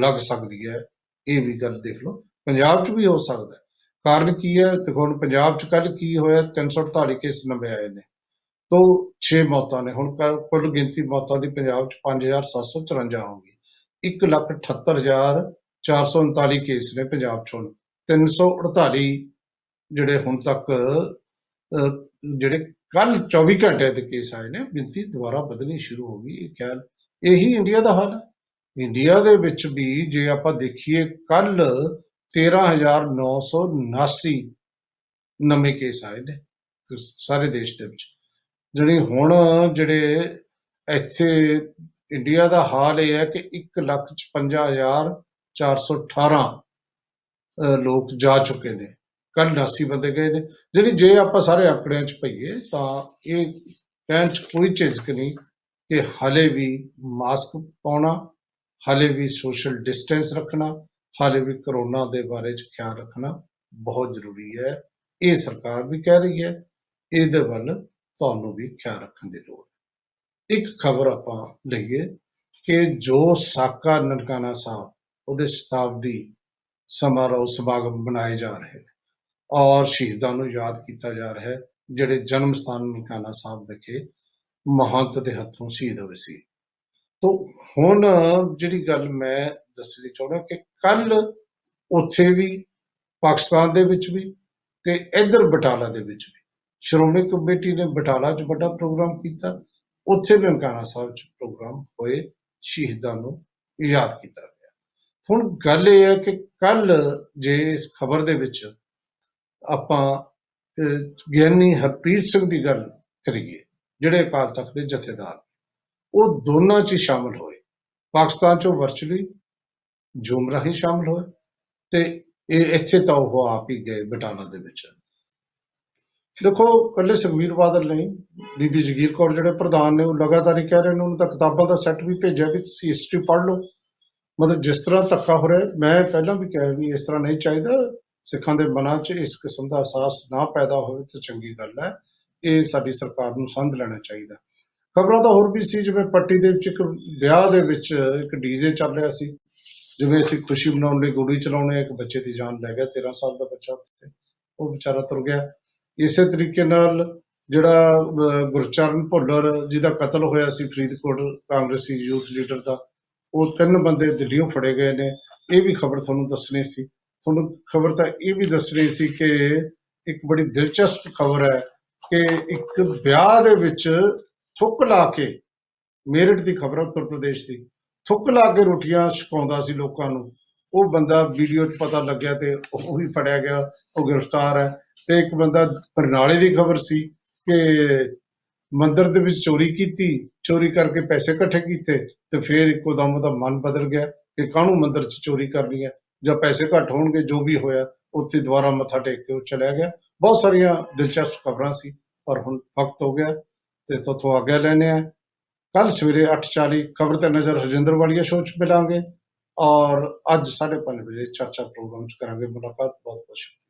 ਲੱਗ ਸਕਦੀ ਹੈ। ਇਹ ਵੀ ਗੱਲ ਦੇਖ ਲਓ, ਪੰਜਾਬ 'ਚ ਵੀ ਹੋ ਸਕਦਾ ਹੈ। ਕਾਰਨ ਕੀ ਹੈ? ਦੇਖੋ ਹੁਣ ਪੰਜਾਬ 'ਚ ਕੱਲ ਕੀ ਹੋਇਆ, 348 ਕੇਸ ਨਵੇਂ ਆਏ ਨੇ, ਤੋਂ 6 ਮੌਤਾਂ ਨੇ। ਹੁਣ ਕੁੱਲ ਗਿਣਤੀ ਮੌਤਾਂ ਦੀ ਪੰਜਾਬ 'ਚ 5754 ਹੋ ਗਈ। 1,78,439 ਕੇਸ ਨੇ ਪੰਜਾਬ 'ਚ। ਹੁਣ 348 ਜਿਹੜੇ ਹੁਣ ਤੱਕ ਜਿਹੜੇ ਕੱਲ 24 ਘੰਟੇ ਦੇ ਕੇਸ ਆਏ ਨੇ, ਗਿਣਤੀ ਦੁਬਾਰਾ ਵਧਣੀ ਸ਼ੁਰੂ ਹੋ ਗਈ। ਇਹ ਖਿਆਲ ਇਹੀ ਇੰਡੀਆ ਦਾ ਹਾਲ ਹੈ। ਇੰਡੀਆ ਦੇ ਵਿੱਚ ਵੀ ਜੇ ਆਪਾਂ ਦੇਖੀਏ, ਕੱਲ 13,979 ਨਵੇਂ ਕੇਸ ਆਏ ਨੇ ਸਾਰੇ ਦੇਸ਼ ਦੇ ਵਿੱਚ। ਜਿਹੜੀ ਹੁਣ ਜਿਹੜੇ ਇੱਥੇ ਇੰਡੀਆ ਦਾ ਹਾਲ ਇਹ ਹੈ ਕਿ 1,56,418 ਲੋਕ ਜਾ ਚੁੱਕੇ ਨੇ। ਕੱਲ 89 ਬੰਦੇ ਗਏ ਨੇ। ਜਿਹੜੀ ਜੇ ਆਪਾਂ ਸਾਰੇ ਆંકੜਿਆਂ 'ਚ ਪਈਏ ਤਾਂ ਇਹ ਕਹਿਣ 'ਚ ਕੋਈ ਝਿਜਕ ਨਹੀਂ ਕਿ ਹਾਲੇ ਵੀ ਮਾਸਕ ਪਾਉਣਾ, ਹਾਲੇ ਵੀ ਸੋਸ਼ਲ ਡਿਸਟੈਂਸ ਰੱਖਣਾ, ਹਾਲੇ ਵੀ ਕਰੋਨਾ ਦੇ ਬਾਰੇ 'ਚ ਖਿਆਲ ਰੱਖਣਾ ਬਹੁਤ ਜ਼ਰੂਰੀ ਹੈ। ਇਹ ਸਰਕਾਰ ਵੀ ਕਹਿ ਰਹੀ ਹੈ, ਇਹਦੇ ਵੱਲ ਤੁਹਾਨੂੰ ਵੀ ਖਿਆਲ ਰੱਖਣ ਦੀ ਲੋੜ ਹੈ। ਇੱਕ ਖਬਰ ਆਪਾਂ ਲਈਏ ਕਿ ਜੋ ਸਾਕਾ ਨਨਕਾਣਾ ਸਾਹਿਬ, ਉਹਦੇ ਸ਼ਤਾਬਦੀ ਸਮਾਰੋਹ ਸਮਾਗਮ ਮਨਾਏ ਜਾ ਰਹੇ ਨੇ ਔਰ ਸ਼ਹੀਦਾਂ ਨੂੰ ਯਾਦ ਕੀਤਾ ਜਾ ਰਿਹਾ ਹੈ, ਜਿਹੜੇ ਜਨਮ ਸਥਾਨ ਨਨਕਾਣਾ ਸਾਹਿਬ ਵਿਖੇ ਮਹੰਤ ਦੇ ਹੱਥੋਂ ਸ਼ਹੀਦ ਹੋਏ ਸੀ। ਤੋਂ ਹੁਣ ਜਿਹੜੀ ਗੱਲ ਮੈਂ ਦੱਸਣੀ ਚਾਹੁੰਦਾ ਕਿ ਕੱਲ ਉੱਥੇ ਵੀ, ਪਾਕਿਸਤਾਨ ਦੇ ਵਿੱਚ ਵੀ ਤੇ ਇੱਧਰ ਬਟਾਲਾ ਦੇ ਵਿੱਚ ਵੀ, ਸ਼੍ਰੋਮਣੀ ਕਮੇਟੀ ਨੇ ਬਟਾਲਾ 'ਚ ਵੱਡਾ ਪ੍ਰੋਗਰਾਮ ਕੀਤਾ, ਉੱਥੇ ਨਨਕਾਣਾ ਸਾਹਿਬ 'ਚ ਪ੍ਰੋਗਰਾਮ ਹੋਏ, ਸ਼ਹੀਦਾਂ ਨੂੰ ਯਾਦ ਕੀਤਾ ਗਿਆ। ਹੁਣ ਗੱਲ ਇਹ ਹੈ ਕਿ ਕੱਲ ਜੇ ਇਸ ਖਬਰ ਦੇ ਵਿੱਚ ਆਪਾਂ ਗਿਆਨੀ ਹਰਪ੍ਰੀਤ ਸਿੰਘ ਦੀ ਗੱਲ ਕਰੀਏ, ਜਿਹੜੇ ਅਕਾਲ ਤਖਤ ਦੇ ਜਥੇਦਾਰ, ਉਹ ਦੋਨਾਂ 'ਚ ਹੀ ਸ਼ਾਮਲ ਹੋਏ। ਪਾਕਿਸਤਾਨ 'ਚੋਂ ਵਰਚੁਅਲੀ ਜ਼ੂਮ ਰਾਹੀਂ ਸ਼ਾਮਲ ਹੋਏ ਤੇ ਇਹ ਇੱਥੇ ਤਾਂ ਉਹ ਆਪ ਹੀ ਗਏ ਬਟਾਲਾ ਦੇ ਵਿੱਚ। ਦੇਖੋ, ਇਕੱਲੇ ਸੁਖਬੀਰ ਬਾਦਲ ਨਹੀਂ, ਬੀਬੀ ਜਗੀਰ ਕੌਰ ਜਿਹੜੇ ਪ੍ਰਧਾਨ ਨੇ, ਉਹ ਲਗਾਤਾਰ ਹੀ ਕਹਿ ਰਹੇ ਨੇ, ਉਹਨਾਂ ਤਾਂ ਕਿਤਾਬਾਂ ਦਾ ਸੈੱਟ ਵੀ ਭੇਜਿਆ ਵੀ ਤੁਸੀਂ ਹਿਸਟਰੀ ਪੜ੍ਹ ਲਓ। ਮਤਲਬ ਜਿਸ ਤਰ੍ਹਾਂ ਧੱਕਾ ਹੋ ਰਿਹਾ, ਮੈਂ ਪਹਿਲਾਂ ਵੀ ਕਿਹਾ ਵੀ ਇਸ ਤਰ੍ਹਾਂ ਨਹੀਂ ਚਾਹੀਦਾ। ਸਿੱਖਾਂ ਦੇ ਮਨਾਂ 'ਚ ਇਸ ਕਿਸਮ ਦਾ ਅਹਿਸਾਸ ਨਾ ਪੈਦਾ ਹੋਵੇ ਤਾਂ ਚੰਗੀ ਗੱਲ ਹੈ। ਇਹ ਸਾਡੀ ਸਰਕਾਰ ਨੂੰ ਸਮਝ ਲੈਣਾ ਚਾਹੀਦਾ। ਖਬਰਾਂ ਤਾਂ ਹੋਰ ਵੀ ਸੀ, ਜਿਵੇਂ ਪੱਟੀ ਦੇ ਵਿੱਚ ਇੱਕ ਵਿਆਹ ਦੇ ਵਿੱਚ ਇੱਕ ਡੀਜੇ ਚੱਲ ਰਿਹਾ ਸੀ, ਜਿਵੇਂ ਅਸੀਂ ਖੁਸ਼ੀ ਮਨਾਉਣ ਲਈ ਗੋਲੀ ਚਲਾਉਣੇ, ਇੱਕ ਬੱਚੇ ਦੀ ਜਾਨ ਲੈ ਗਿਆ, 13 ਸਾਲ ਦਾ ਬੱਚਾ ਉੱਥੇ, ਉਹ ਵਿਚਾਰਾ ਤੁਰ ਗਿਆ। ਇਸੇ ਤਰੀਕੇ ਨਾਲ ਜਿਹੜਾ ਗੁਰਚਰਨ ਭੁੱਲਰ ਜਿਹਦਾ ਕਤਲ ਹੋਇਆ ਸੀ ਫਰੀਦਕੋਟ ਕਾਂਗਰਸੀ ਯੂਥ ਲੀਡਰ ਦਾ, ਉਹ 3 ਬੰਦੇ ਦਿੱਲੀੋਂ ਫੜੇ ਗਏ ਨੇ। ਇਹ ਵੀ ਖਬਰ ਤੁਹਾਨੂੰ ਦੱਸਣੀ ਸੀ। ਤੁਹਾਨੂੰ ਖਬਰ ਤਾਂ ਇਹ ਵੀ ਦੱਸਣੀ ਸੀ ਕਿ ਇੱਕ ਬੜੀ ਦਿਲਚਸਪ ਖਬਰ ਹੈ ਕਿ ਇੱਕ ਵਿਆਹ ਦੇ ਵਿੱਚ ਥੁੱਕ ਲਾ ਕੇ, ਮੇਰਠ ਦੀ ਖਬਰ ਉੱਤਰ ਪ੍ਰਦੇਸ਼ ਦੀ, ਥੁੱਕ ਲਾ ਕੇ ਰੋਟੀਆਂ ਛਕਾਉਂਦਾ ਸੀ ਲੋਕਾਂ ਨੂੰ। ਉਹ ਬੰਦਾ ਵੀਡੀਓ 'ਚ ਪਤਾ ਲੱਗਿਆ ਤੇ ਉਹ ਵੀ ਫੜਿਆ ਗਿਆ, ਉਹ ਗ੍ਰਿਫਤਾਰ ਹੈ। ਤੇ ਇੱਕ ਬੰਦਾ ਬਰਨਾਲੇ ਦੀ ਖਬਰ ਸੀ ਕਿ ਮੰਦਿਰ ਦੇ ਵਿੱਚ ਚੋਰੀ ਕੀਤੀ, ਚੋਰੀ ਕਰਕੇ ਪੈਸੇ ਇਕੱਠੇ ਕੀਤੇ ਤੇ ਫਿਰ ਇੱਕੋ ਦਮ ਉਹਦਾ ਮਨ ਬਦਲ ਗਿਆ ਕਿ ਕਾਹਨੂੰ ਮੰਦਿਰ 'ਚ ਚੋਰੀ ਕਰਨੀ ਹੈ, ਜਾਂ ਪੈਸੇ ਘੱਟ ਹੋਣਗੇ। ਜੋ ਵੀ ਹੋਇਆ, ਉੱਥੇ ਦੁਬਾਰਾ ਮੱਥਾ ਟੇਕ ਕੇ ਉਹ ਚਲਿਆ ਗਿਆ। ਬਹੁਤ ਸਾਰੀਆਂ ਦਿਲਚਸਪ ਖਬਰਾਂ ਸੀ, ਪਰ ਹੁਣ ਵਕਤ ਹੋ ਗਿਆ ਤੇ ਤੁਹਾਥੋਂ ਆਗਿਆ ਲੈਣੇ ਆ। ਕੱਲ ਸਵੇਰੇ 8:40 ਖਬਰ ਤੇ ਨਜ਼ਰ ਹਰਜਿੰਦਰ ਵਾਲੀਆ ਸ਼ੋਅ 'ਚ ਮਿਲਾਂਗੇ, ਔਰ ਅੱਜ 5:30 ਵਜੇ ਚਰਚਾ ਪ੍ਰੋਗਰਾਮ 'ਚ ਕਰਾਂਗੇ ਮੁਲਾਕਾਤ। ਬਹੁਤ ਬਹੁਤ ਸ਼ੁਕਰੀਆ।